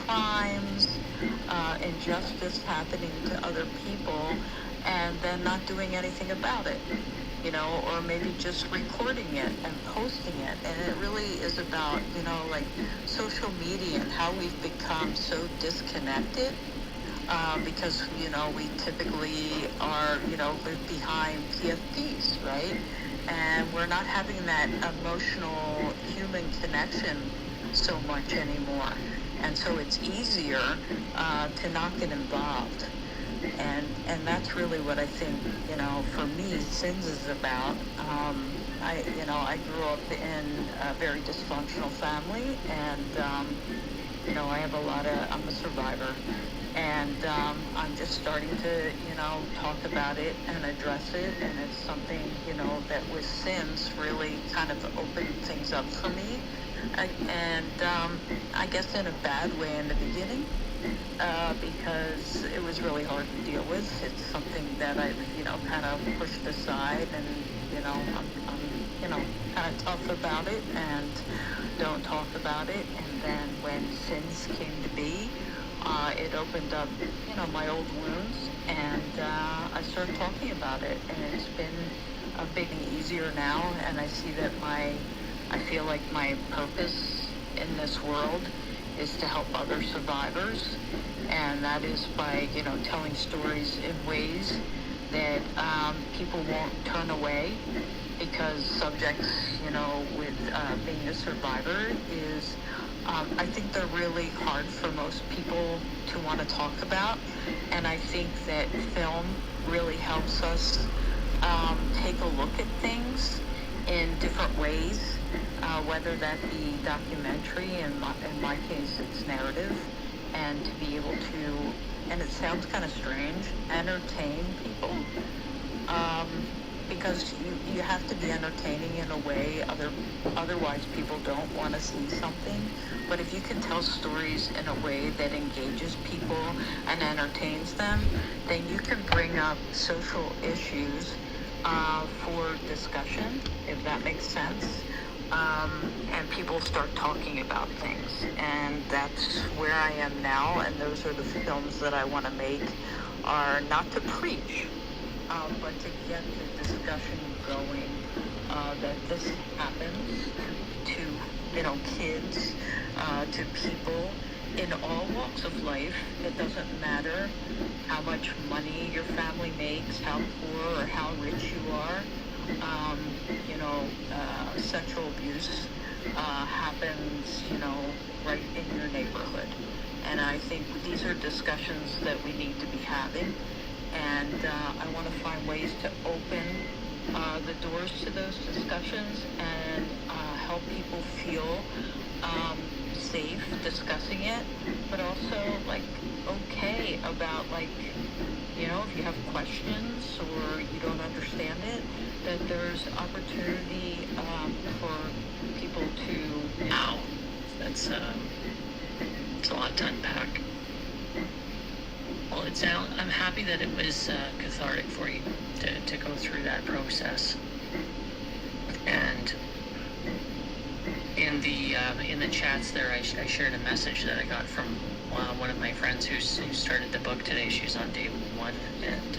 crimes, injustice happening to other people, and then not doing anything about it, or maybe just recording it and posting it. And it really is about, like social media and how we've become so disconnected. Because, we typically are, live behind PFPs, right? And we're not having that emotional human connection so much anymore. and so it's easier to not get involved. And that's really what I think, for me, Sins is about. I grew up in a very dysfunctional family, and I have I'm a survivor, and I'm just starting to, talk about it and address it, and it's something, that with Sins really kind of opened things up for me, I guess in a bad way in the beginning, because it was really hard to deal with. It's something that I've, kind of pushed aside, and, I'm kind of tough about it and don't talk about it. And then when Sins came to be, it opened up, my old wounds, and I started talking about it, and it's been a bit easier now, and I see that I feel like my purpose in this world is to help other survivors, and that is by, telling stories in ways that people won't turn away, because subjects, with being a survivor is, I think they're really hard for most people to want to talk about, and I think that film really helps us take a look at things in different ways, whether that be documentary, in my case it's narrative, and to be able to, and it sounds kind of strange, entertain people, because you have to be entertaining in a way, otherwise people don't want to see something. But if you can tell stories in a way that engages people and entertains them, then you can bring up social issues for discussion, if that makes sense. And people start talking about things, and that's where I am now, and those are the films that I want to make, are not to preach, but to get the discussion going, that this happens to, kids, to people in all walks of life. It doesn't matter how much money your family makes, how poor or how rich you are. Sexual abuse happens, right in your neighborhood. And I think these are discussions that we need to be having. And I want to find ways to open the doors to those discussions and help people feel safe discussing it, but also, okay about, if you have questions or you don't understand it, that there's opportunity for people to... Wow. That's it's a lot to unpack. Well, I'm happy that it was cathartic for you to go through that process. And in the chats there, I shared a message that I got from one of my friends who started the book today. She's on day 1, and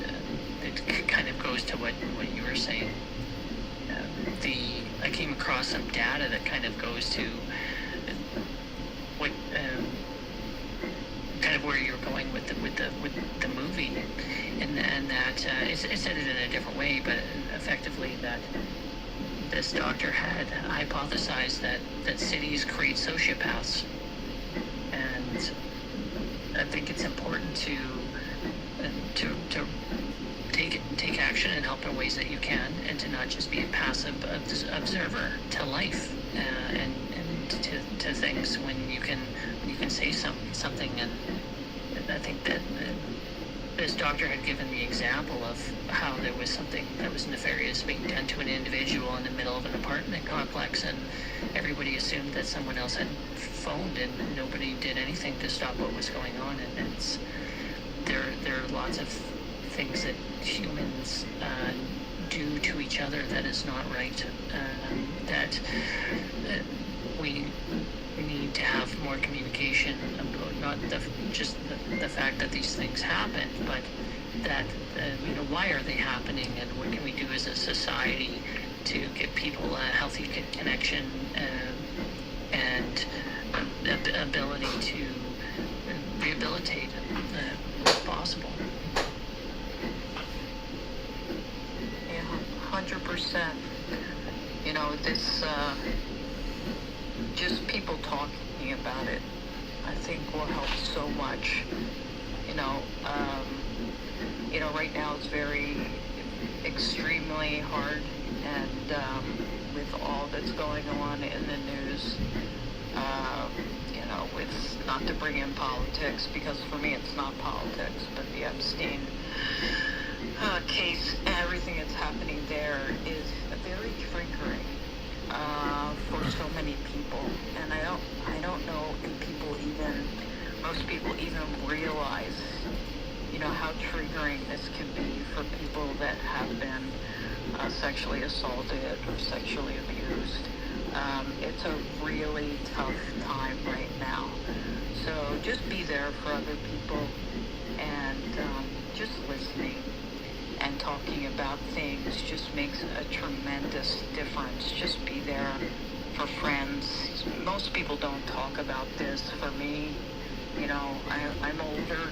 it kind of goes to what you were saying. I came across some data that kind of goes to what kind of where you're going with the movie, and that it said it in a different way, but effectively that this doctor had hypothesized that cities create sociopaths, and I think it's important to take action and help in ways that you can, and to not just be a passive observer to life, and to things when you can say something. And I think that this doctor had given the example of how there was something that was nefarious being done to an individual in the middle of an apartment complex, and everybody assumed that someone else had phoned, and nobody did anything to stop what was going on. And there are lots of things that humans do to each other that is not right, that we need to have more communication about, not just the fact that these things happen, but that why are they happening, and what can we do as a society to give people a healthy connection and ability to rehabilitate if possible. 100%. This, just people talking about it I think will help so much. Right now it's very extremely hard, and with all that's going on in the news, with not to bring in politics, because for me it's not politics, but the Epstein case, everything that's happening there is very triggering for so many people, and I don't know if most people even realize, how triggering this can be for people that have been sexually assaulted or sexually abused. It's a really tough time right now. So just be there for other people, and just listening and talking about things just makes a tremendous difference. Just be there for friends. Most people don't talk about this. For me, I'm older,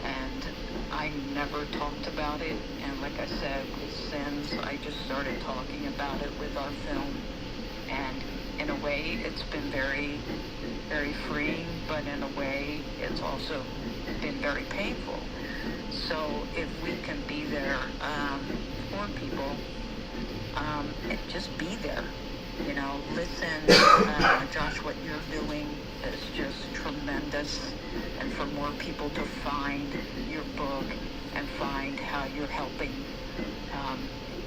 and I never talked about it. And like I said, with Sins, I just started talking about it with our film. And in a way, it's been very, very freeing, but in a way, it's also been very painful. So if we can be there for people, just be there. Listen, Josh, what you're doing is just tremendous. And for more people to find your book and find how you're helping,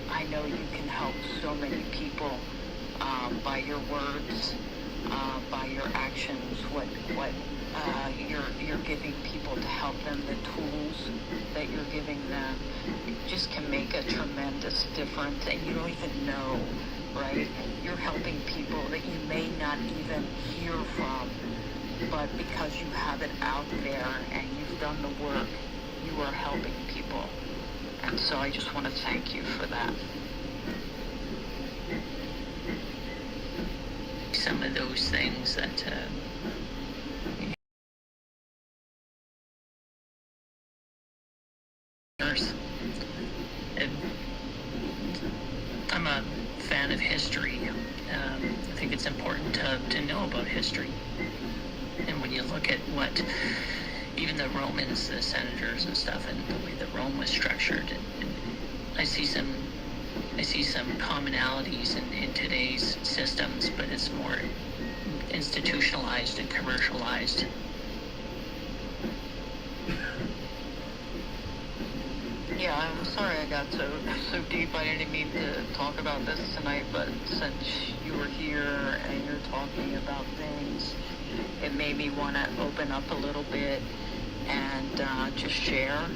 I know you can help so many people by your words, by your actions, what you're giving people to help them, the tools that you're giving them, just can make a tremendous difference, and you don't even know, right? You're helping people that you may not even hear from, but because you have it out there and you've done the work, you are helping people. And so I just want to thank you for that. Some of those things that I'm a fan of history. I think it's important to know about history. And when you look at what even the Romans, the senators and stuff, and the way that Rome was structured, and I see some commonalities in today's systems, but it's more institutionalized and commercialized. Yeah, I'm sorry I got so deep. I didn't mean to talk about this tonight, but since you were here and you're talking about things, it made me want to open up a little bit and just share,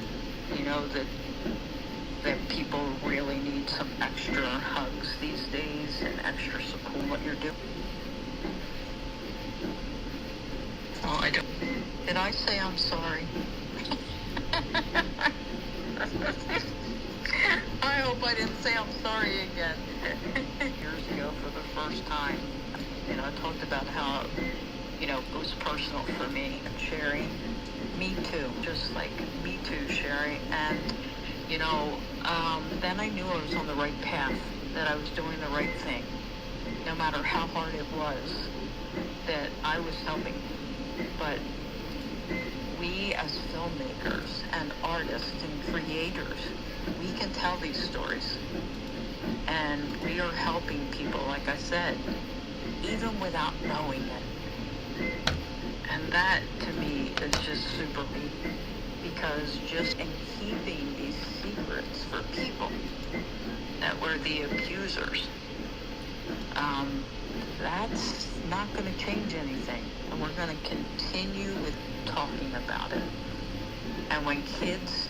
that people really need some extra hugs these days and extra support. What you're doing. Well, I don't. Did I say I'm sorry? I hope I didn't say I'm sorry again. Years ago, for the first time, I talked about how, it was personal for me. And Sherry, me too. Just like, me too, Sherry. And, then I knew I was on the right path, that I was doing the right thing. No matter how hard it was, that I was helping. But we as filmmakers and artists and creators, we can tell these stories. And we are helping people, like I said, even without knowing it. And that, to me, is just super neat. Because just in keeping these secrets for people that were the abusers, that's not going to change anything. And we're going to continue with talking about it. And when kids,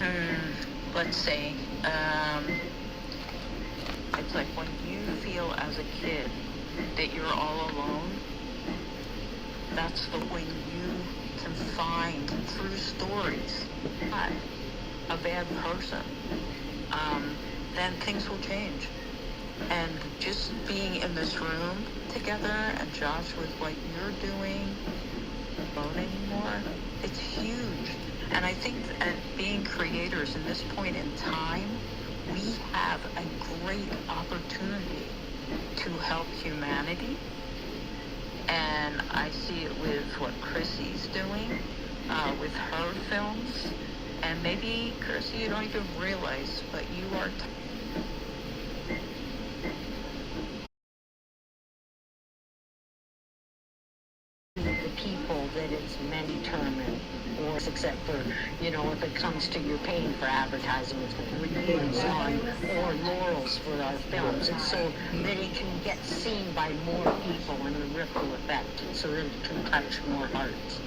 let's say, it's like when you feel as a kid that you're all alone, that's the when you can find through stories a bad person, then things will change. And just being in this room together, and Josh, with what you're doing, alone anymore, it's huge. And I think that being creators in this point in time, we have a great opportunity to help humanity And I see it with what Chrissy's doing with her films. And maybe, Chrissy, you don't even realize, but you are the people that it's meant to determine, or except for, you know, if it comes to you're paying for advertising, it's reviews on or laurels for our films, and so that it can get seen by more people and the ripple effect, so that it can touch more hearts,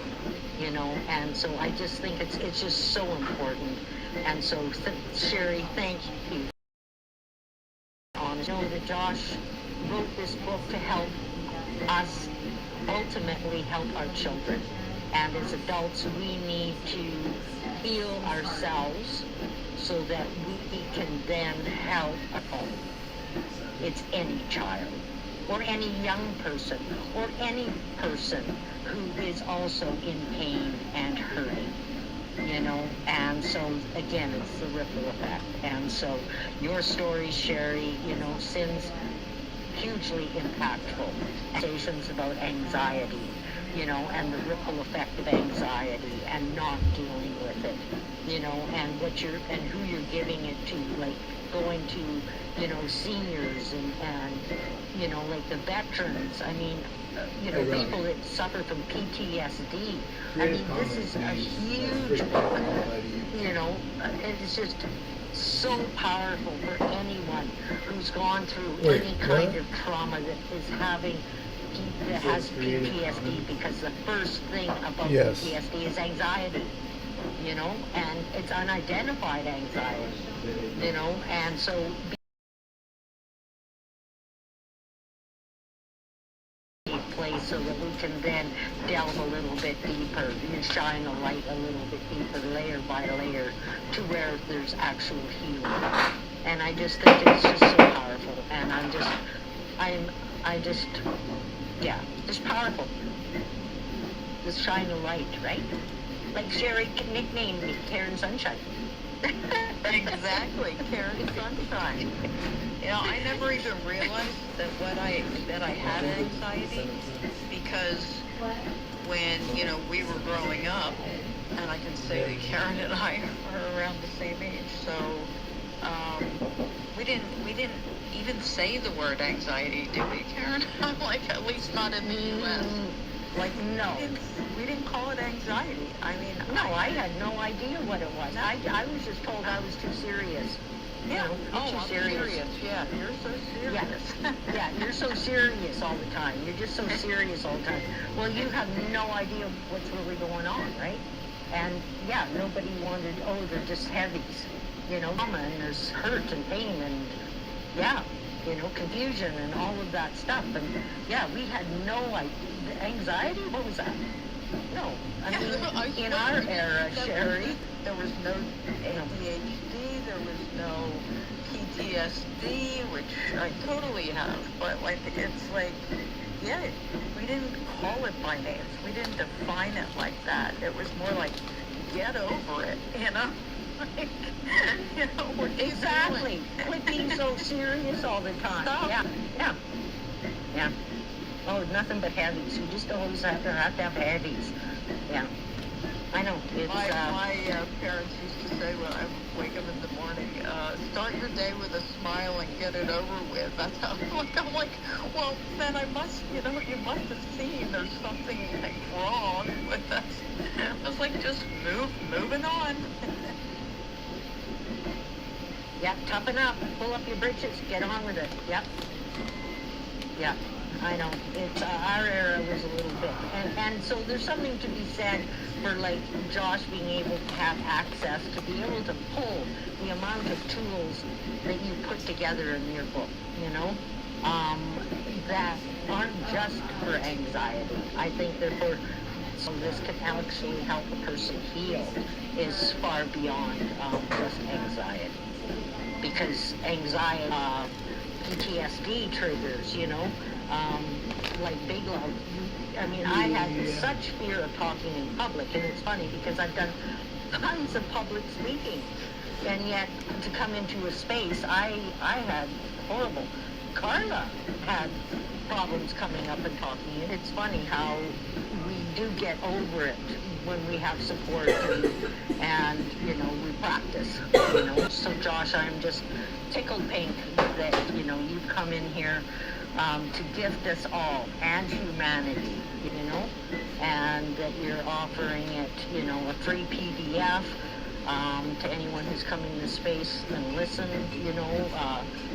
you know. And so I just think it's just so important. And so Sherry, thank you. I know that Josh wrote this book to help us ultimately help our children. And as adults, we need to heal ourselves so that we can then help it's any child or any young person or any person who is also in pain and hurting, you know. And so again, it's the ripple effect. And so your story, Sherry, you know, Sin's hugely impactful. Stations about anxiety, you know, and the ripple effect of anxiety and not dealing with it, you know, and what you're and who you're giving it to, like going to, you know, seniors and you know, like the veterans. I mean, you know, people that suffer from PTSD. I mean, this is a huge book, you know. It's just so powerful for anyone who's gone through any kind of trauma that is having that has PTSD, because the first thing about PTSD is anxiety, you know, and it's unidentified anxiety, you know. And so place so that we can then delve a little bit deeper and shine a light a little bit deeper, layer by layer, to where there's actual healing. And I just think it's just so powerful. And yeah, it's powerful. Just shine a light, right? Like Sherry nicknamed me Karen Sunshine. Exactly, Karen Sunshine. You know, I never even realized that I had anxiety, because when, you know, we were growing up, and I can say that Karen and I are around the same age, so we didn't even say the word anxiety, did we, Karen? I'm like, at least not in the U.S. Like, no. We didn't call it anxiety. I mean, no, I had no idea what it was. I was just told I was too serious. Yeah. You're too serious. Yeah, you're so serious. Yeah, you're so serious all the time. You're just so serious all the time. Well, you have no idea what's really going on, right? And yeah, nobody wanted, oh, they're just heavies, you know, and there's hurt and pain and yeah, you know, confusion and all of that stuff. And yeah, we had no idea. Anxiety? What was that? No. I mean, in our era, Sherry, there was no ADHD, there was no PTSD, which I totally have, but like, it's like, yeah, we didn't call it by names. We didn't define it like that. It was more like, get over it, you know? Like, you know, what exactly. Quit being so serious all the time. Stop. Yeah. Oh, nothing but heavies. You just always have to have heavies. Yeah. I know. It's, my parents used to say when I wake up in the morning, start your day with a smile and get it over with. That's how I'm like, well, then I must, you know, you must have seen there's something like wrong with us. I was like, just moving on. Yep, toughen up, pull up your britches, get on with it. Yep. Yeah, I know. It's our era was a little bit, and so there's something to be said for like Josh being able to have access to be able to pull the amount of tools that you put together in your book, you know, that aren't just for anxiety. I think they're for, so this can actually help a person heal is far beyond just anxiety. Because anxiety, PTSD triggers, you know, like Big Love. I mean, I had such fear of talking in public, and it's funny because I've done tons of public speaking, and yet to come into a space, I had horrible. Carla had problems coming up and talking. And it's funny how we do get over it when we have support and you know, we practice, you know. So Josh, I'm just tickled pink that, you know, you've come in here to gift us all and humanity, you know, and that you're offering it, you know, a free PDF to anyone who's coming to space and listen, you know.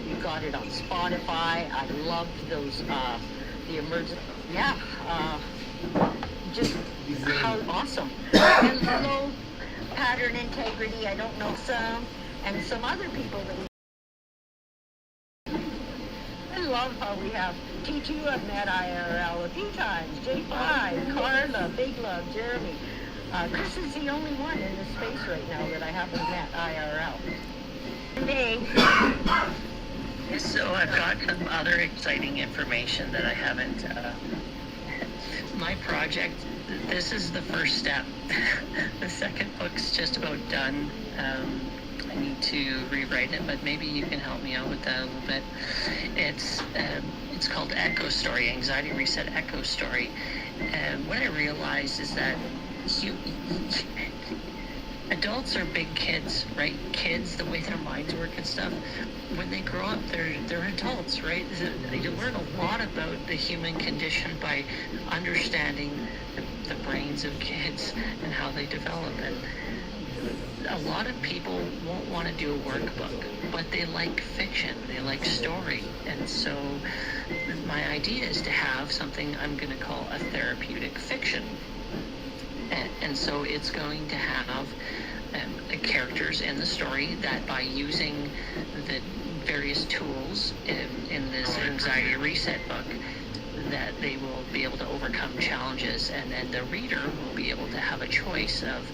You've got it on Spotify. I love those, the emergent, yeah, just how awesome. And low pattern integrity, I don't know some, and some other people that I love how we have T2, I've met IRL a few times, J5, Carla, Big Love, Jeremy. Chris is the only one in this space right now that I haven't met IRL. Dave. So I've got some other exciting information that I haven't, my project, this is the first step. The second book's just about done. I need to rewrite it, but maybe you can help me out with that a little bit. It's called Echo Story, Anxiety Reset Echo Story. And what I realized is that adults are big kids, right? Kids, the way their minds work and stuff, when they grow up, they're adults, right? You learn a lot about the human condition by understanding the brains of kids and how they develop. And a lot of people won't want to do a workbook, but they like fiction, they like story. And so my idea is to have something I'm going to call a therapeutic fiction. And so it's going to have characters in the story that, by using the various tools in this anxiety reset book, that they will be able to overcome challenges, and then the reader will be able to have a choice of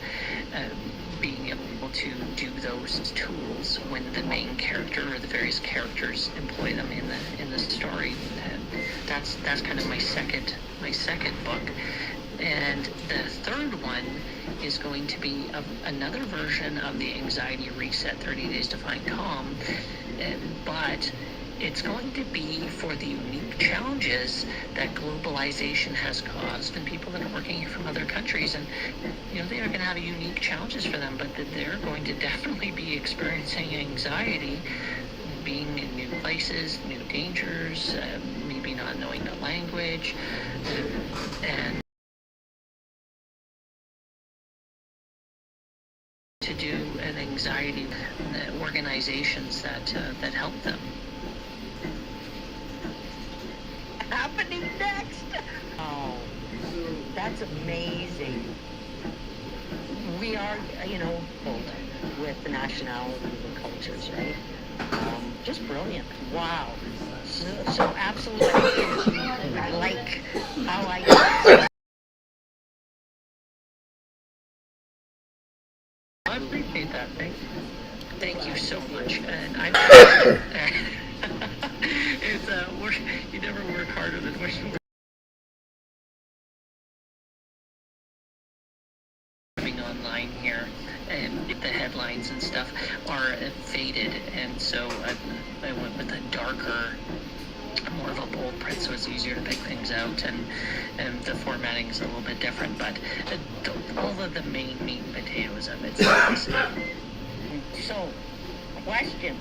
being able to do those tools when the main character or the various characters employ them in the story. That's kind of my second book. And the third one is going to be another version of the Anxiety Reset 30 Days to Find Calm, but it's going to be for the unique challenges that globalization has caused, and people that are working here from other countries, and you know, they are going to have unique challenges for them, but that they're going to definitely be experiencing anxiety, being in new places, new dangers, maybe not knowing the language, and to do an anxiety organizations that help them. Happening next. Oh, that's amazing. We are, you know, with the nationalities and cultures, right? Just brilliant. Wow. So absolutely. I like how I appreciate that. Thank you so much. And I it's you never work harder than when you coming online here, and the headlines and stuff are faded, and so I went with a darker, more of a bold print, so it's easier to pick things out, and the formatting is a little bit different, but all of the main meat and potatoes of it. So, question,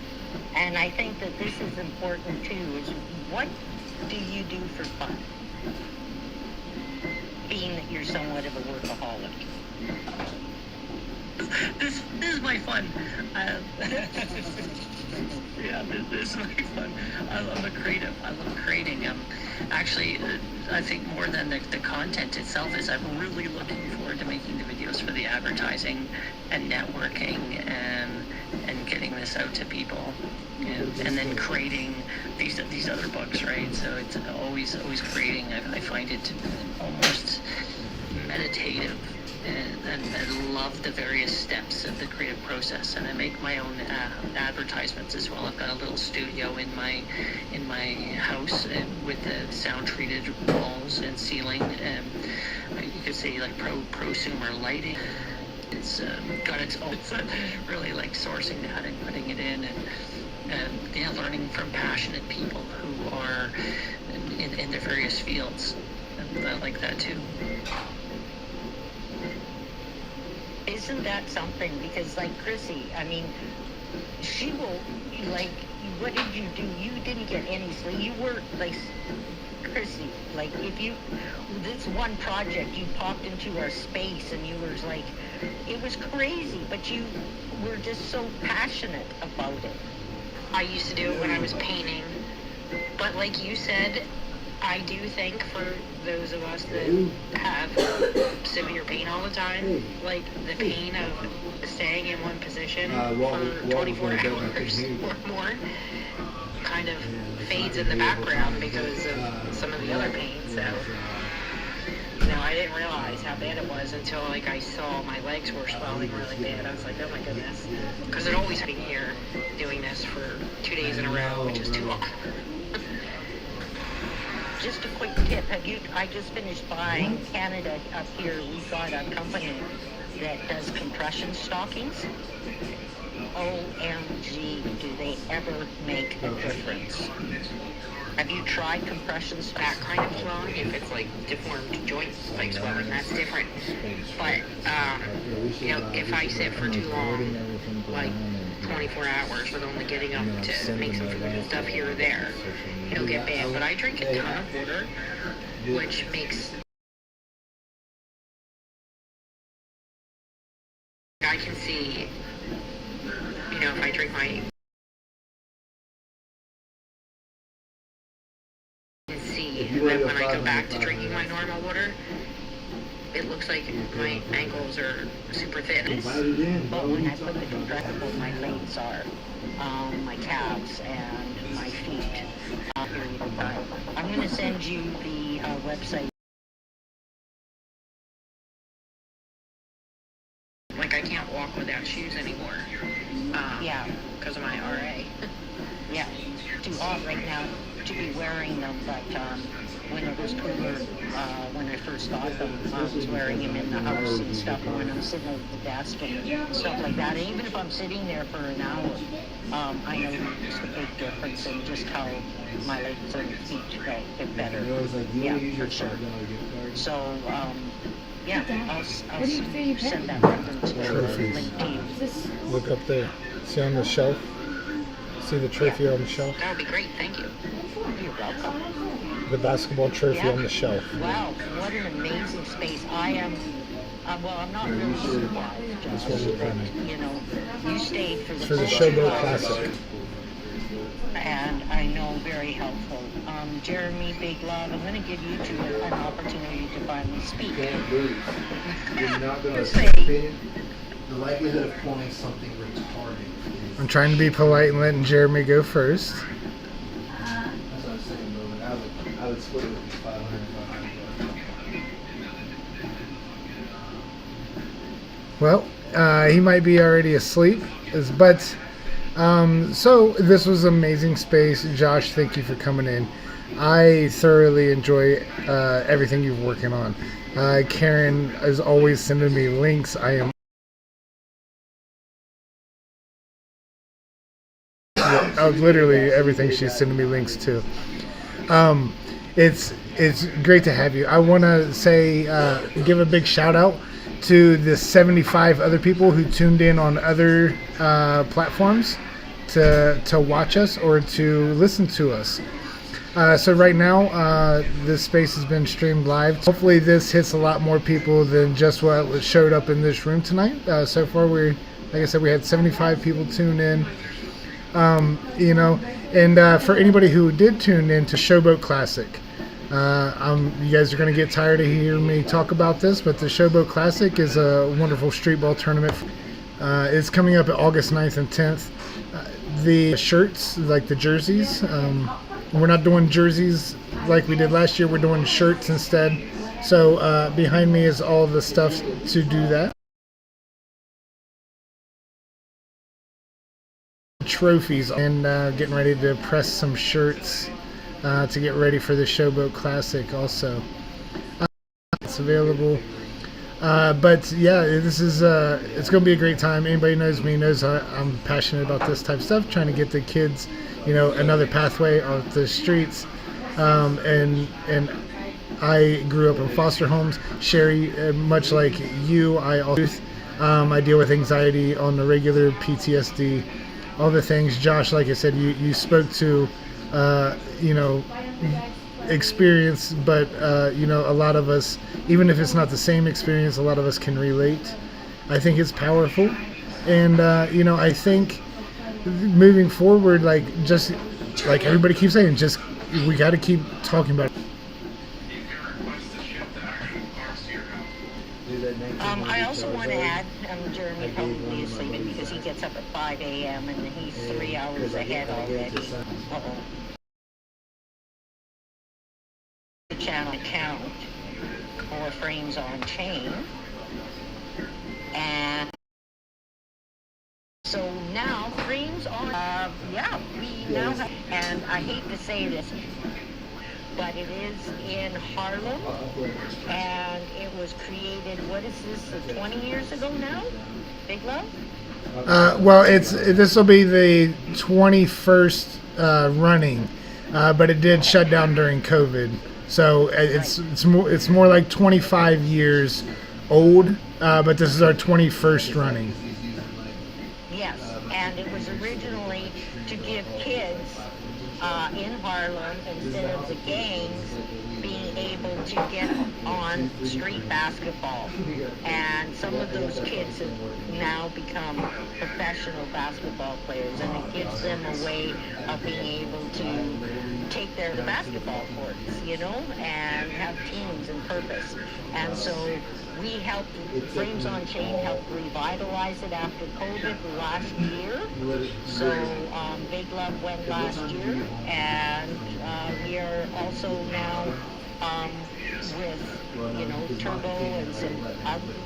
and I think that this is important too, is what do you do for fun? Being that you're somewhat of a workaholic. This is my fun. Yeah, this is my fun. I'm a creative. I love creating. Actually, I think more than the content itself is I'm really looking forward to making the videos for the advertising and networking and getting this out to people, and then creating these other books, right? So it's always creating. I find it almost meditative. And I love the various steps of the creative process, and I make my own advertisements as well. I've got a little studio in my house with the sound treated walls and ceiling, and you could say like prosumer lighting. It's got its own, really like sourcing that and putting it in, and yeah, learning from passionate people who are in in the various fields. And I like that too. Isn't that something? Because like Chrissy, I mean, she will, like, what did you do? You didn't get any sleep. You were like, Chrissy, like if you, this one project, you popped into our space and you were like, it was crazy, but you were just so passionate about it. I used to do it when I was painting, but like you said, I do think for those of us that have severe pain all the time, like the pain of staying in one position for 24 hours or more kind of fades in the background because of some of the other pain. So, you know, I didn't realize how bad it was until like I saw my legs were swelling really bad. I was like, oh my goodness, because it always been here doing this for 2 days in a row, which is too long. Just a quick tip, I just finished buying Canada up here. We've got a company that does compression stockings. OMG, do they ever make a difference? Have you tried compression That kind of swelling, if it's like deformed joints like swelling, that's different. But, you know, if I sit for too long, like 24 hours with only getting up to make some food and stuff here or there, it'll get bad. But I drink a ton of water, which makes, I can see, you know, if I drink my, that when I go back to drinking my normal water, it looks like my ankles are super thin. But when I put the compressible, my legs are, my calves and my feet. I'm going to send you the website. Like I can't walk without shoes anymore. Yeah. Because of my RA. Yeah. Too hot right now to be wearing them, but when it was cooler, when I first got them, I was wearing them in the house and stuff, when I'm sitting at the desk and stuff like that. And even if I'm sitting there for an hour, I noticed a big difference in just how my legs and feet felt get better. Yeah, for sure. So, yeah, I'll send that link to you. Look up there. See on the shelf? See the trophy on the shelf? That would be great, thank you. You're welcome. The basketball trophy on the shelf. Wow, what an amazing space. I am, well, I'm not really surprised, Josh, that, you know, you stayed for the Showboat Classic. And I know very helpful. Jeremy, big love. I'm going to give you two an opportunity to finally speak. Can't breathe. You're not going to say. The likelihood of pulling something retarded. I'm trying to be polite and letting Jeremy go first. That's what I'm saying, bro. I would split it with 500. Well, he might be already asleep, but so this was amazing space. Josh, thank you for coming in. I thoroughly enjoy everything you're working on. Karen is always sending me links. I am literally everything she's sending me links to. It's great to have you. I want to say give a big shout out to the 75 other people who tuned in on other platforms to watch us or to listen to us. So right now, this space has been streamed live. Hopefully this hits a lot more people than just what showed up in this room tonight. So far, like I said, we had 75 people tune in. You know, and for anybody who did tune in to Showboat Classic, you guys are going to get tired of hearing me talk about this, but the Showboat Classic is a wonderful street ball tournament. It's coming up at August 9th and 10th. The shirts, like the jerseys, we're not doing jerseys like we did last year. We're doing shirts instead. So behind me is all the stuff to do that. Trophies, and getting ready to press some shirts to get ready for the Showboat Classic also. It's available. But yeah, this is it's gonna be a great time. Anybody knows me knows I'm passionate about this type of stuff, trying to get the kids, you know, another pathway off the streets. And I grew up in foster homes. Sherry, much like you, I deal with anxiety on the regular, PTSD, all the things. Josh, like I said, you spoke to, you know, experience, but you know, a lot of us, even if it's not the same experience, a lot of us can relate. I think it's powerful, and you know, I think moving forward, like just like everybody keeps saying, just we got to keep talking about it. I also want to add, Jeremy probably is sleeping because he gets up at 5 a.m. and he's 3 hours ahead already. Uh-oh. The channel account for Frames on Chain. And so now Frames on, yeah, we now have, and I hate to say this, but it is in Harlem, and it was created, what is this, 20 years ago now? Big Love? Well, this will be the 21st running, but it did shut down during COVID, so it's more like 25 years old, but this is our 21st running. Yes, and it was originally to give kids in Harlem, instead of the gangs, being able to get on street basketball. And some of those kids have now become professional basketball players, and it gives them a way of being able to take their basketball courts, you know, and have teams and purpose. And so we helped, Frames on Chain helped revitalize it after COVID last year. So Big Love went last year, and we are also now with, you know, Turbo and some others,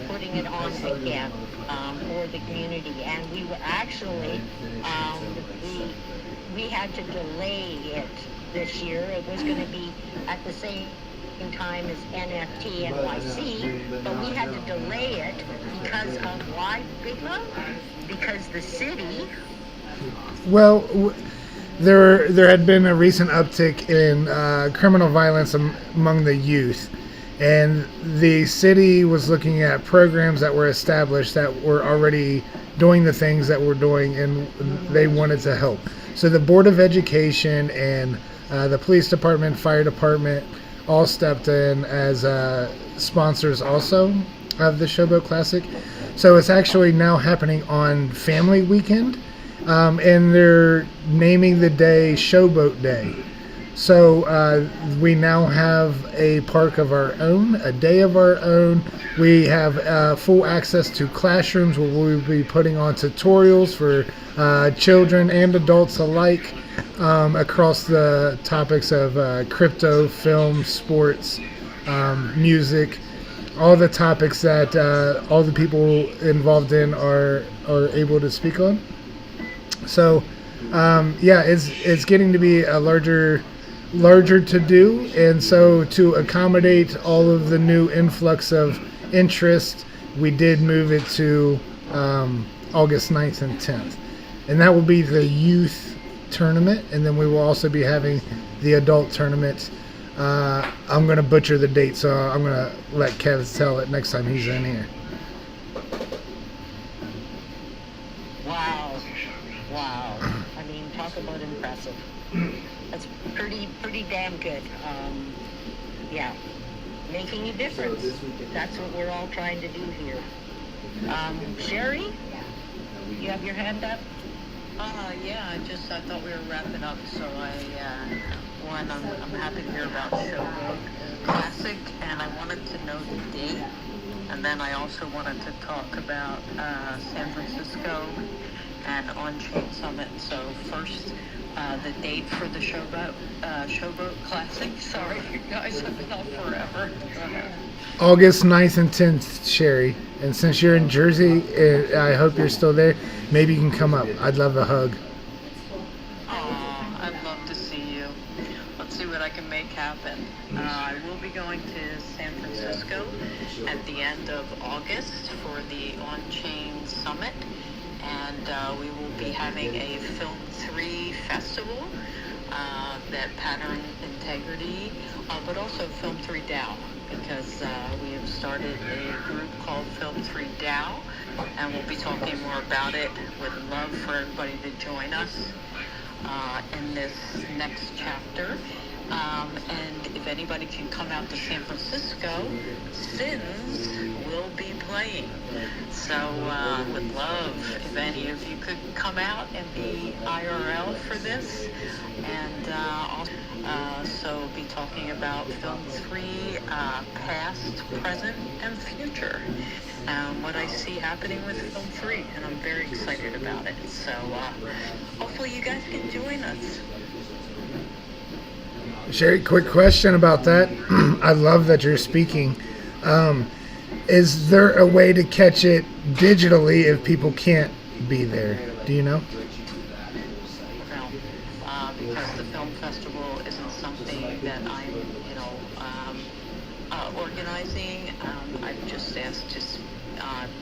putting it on again for the community. And we were actually, we had to delay it this year. It was going to be at the same time as NFT NYC, but we had to delay it because of why, Big Love? Because the city. Well, there had been a recent uptick in criminal violence among the youth, and the city was looking at programs that were established that were already doing the things that we're doing, and they wanted to help. So the Board of Education and the police department, fire department, all stepped in as sponsors also of the Showboat Classic. So it's actually now happening on Family Weekend, and they're naming the day Showboat Day. So we now have a park of our own, a day of our own. We have full access to classrooms where we'll be putting on tutorials for children and adults alike, across the topics of crypto, film, sports, music, all the topics that all the people involved in are able to speak on. So yeah, it's getting to be a larger to do, and so to accommodate all of the new influx of interest, we did move it to August 9th and 10th, and that will be the youth tournament, and then we will also be having the adult tournament. I'm going to butcher the date, so I'm going to let Kev tell it next time he's in here. Wow. I mean, talk about impressive. That's pretty damn good. Yeah, making a difference. That's what we're all trying to do here. Sherry, you have your hand up? Yeah, I thought we were wrapping up, so I'm happy to hear about Showboat Classic, and I wanted to know the date, and then I also wanted to talk about San Francisco and On-Chain Summit. So first, the date for the Showboat Classic. Sorry, you guys, have been off forever. Go ahead. August 9th and 10th, Sherry. And since you're in Jersey, I hope you're still there. Maybe you can come up. I'd love a hug. I'd love to see you. Let's see what I can make happen. I will be going to San Francisco at the end of August for the On-Chain Summit, and we will be having a Film3 festival that pattern integrity, but also Film3DIA, because we have started a group called Film3DIA, and we'll be talking more about it. Would love for everybody to join us in this next chapter. And if anybody can come out to San Francisco, Sins will be playing. So would love if any of you could come out and be IRL for this. And also be talking about Film3, past, present, and future. What I see happening with Film3, and I'm very excited about it. So hopefully you guys can join us. Sherry, quick question about that. I love that you're speaking. Is there a way to catch it digitally if people can't be there? Do you know? No, because the film festival isn't something that I'm, organizing. I've just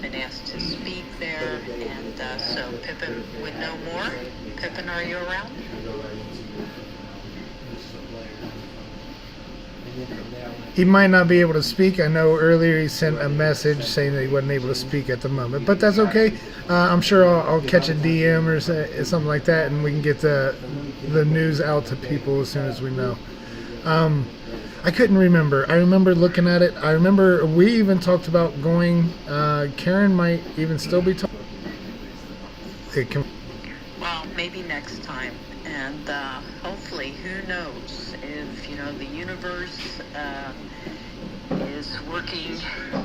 been asked to speak there, and so Pippin would know more. Pippin, are you around? He might not be able to speak. I know earlier he sent a message saying that he wasn't able to speak at the moment, but that's okay. I'm sure I'll catch a DM or something like that, and we can get the news out to people as soon as we know. I couldn't remember. I remember looking at it. I remember we even talked about going. Karen might even still be talking. Well, maybe next time. And hopefully, who knows, if, the universe is working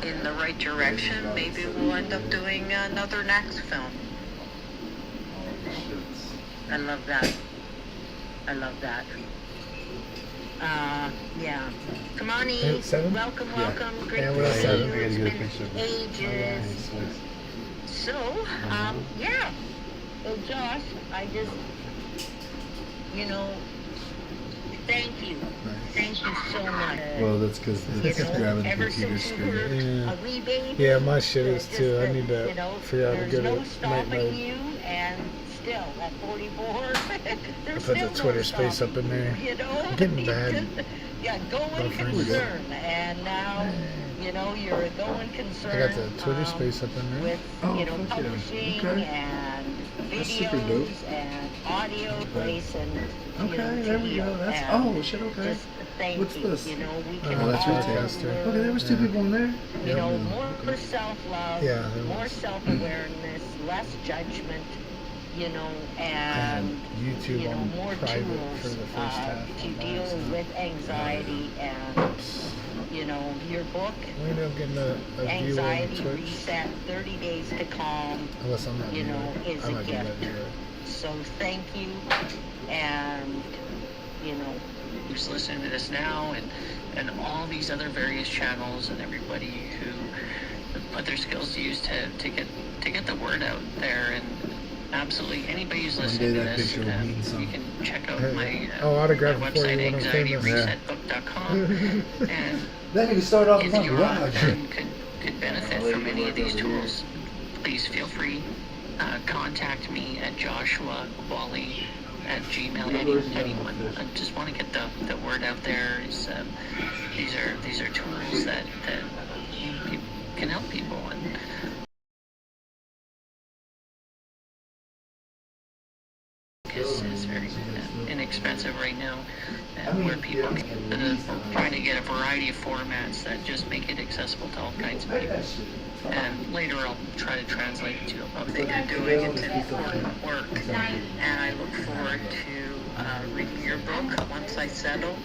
in the right direction, maybe we'll end up doing another next film. I love that. I love that. Yeah. Come on, Eve. Welcome. Great to see you. It's been ages. So, yeah. So, Josh, I just, thank you. Thank you so much. Well, that's because it's grabbing the Ever computer since you were screen. a wee baby, Yeah, my shit is just too. I that, need to figure out how to there's go no to night stopping mode. you, and still at 44, I there's put still the Twitter no space stopping up in there. you, I'm getting bad. Yeah, going buffering. concern, and now you're a going concern. I got the Twitter space up in there. With Oh, fuck yeah. publishing Okay. and That's super dope. videos and audio place and Okay, there we go. That's shit. Okay. just thank What's you. this? We can Oh, that's all Retail. learn, Okay, there was two people in there. more self-love, Yeah, there more was. self-awareness, less judgment, I had and YouTube on more private tools for the first half. to on deal accident. with anxiety and your book, We end up getting a view on Anxiety Twitch. Reset, 30 Days to Calm, Unless I'm not is I a might do that gift. video. So thank you, and who's listening to this now, and all these other various channels, and everybody who put their skills to use to get the word out there, and absolutely anybody who's listening to that this, picture will mean you something. can check out Hey, my autograph my before website, you wanna famous. anxietyresetbook.com, and Then you can start off if with my you garage. could benefit from any of these tools, please feel free. Contact me at joshuawally@gmail. Anyone. I just want to get the word out there. These are tools that can help people, and is very inexpensive right now, where people can trying to get a variety of formats that just make it accessible to all kinds of people. And later I'll try to translate it to what they are doing. It's important work, and I look forward to reading your book once I settle.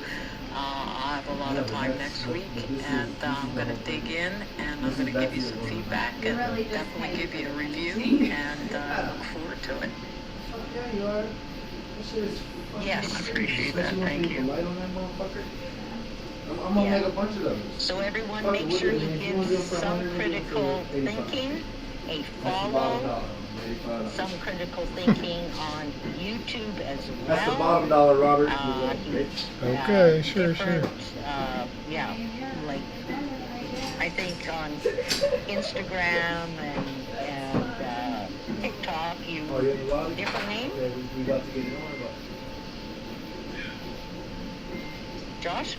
I'll have a lot of time next week, and I'm going to dig in, and I'm going to give you some feedback, and definitely give you a review, and look forward to it. Yeah, you are. That shit is fucking Yes, sick. appreciate that. Especially once Thank you put you. light on that motherfucker. I'm gonna make a bunch of those. So everyone, Fuck, make what sure do you you give want to do for some 100? critical 85. thinking a That's the bottom follow, dollar. $85. some critical thinking on YouTube as well. That's the bottom dollar, Robert. Okay, sure. Different, like I think on Instagram and TikTok, you Oh, you're in the lobby? different name. Okay, we about to get going. Josh?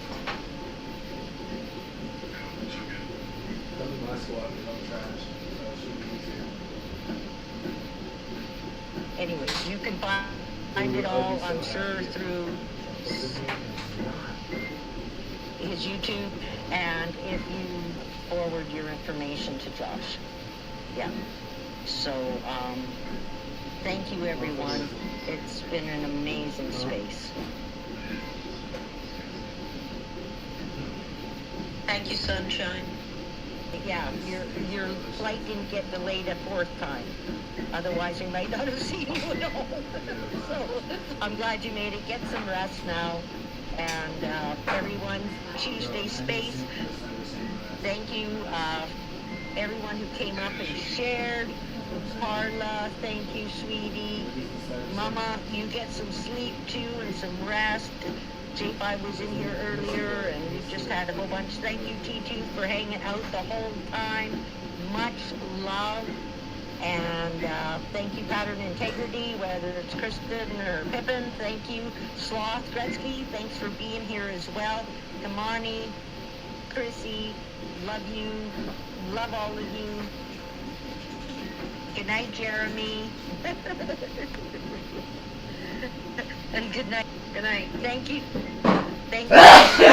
That was my squad, no trash. So it should be easier. Anyways, you can find it all, I'm sure, through his YouTube, and if you forward your information to Josh. Yeah. So, thank you everyone. It's been an amazing space. Thank you, Sunshine. Yeah, your flight didn't get delayed a fourth time. Otherwise, we might not have seen you at all. So, I'm glad you made it. Get some rest now. And everyone, Tuesday space, thank you. Everyone who came up and shared. Carla, thank you, sweetie. Mama, you get some sleep too and some rest. J5 was in here earlier and we've just had a whole bunch. Thank you, T2, for hanging out the whole time. Much love. And thank you, Pattern Integrity, whether it's Kristen or Pippin. Thank you, Sloth Gretzky. Thanks for being here as well. Kamani, Chrissy, love you. Love all of you. Good night, Jeremy. And good night. Good night. Thank you. Thank you.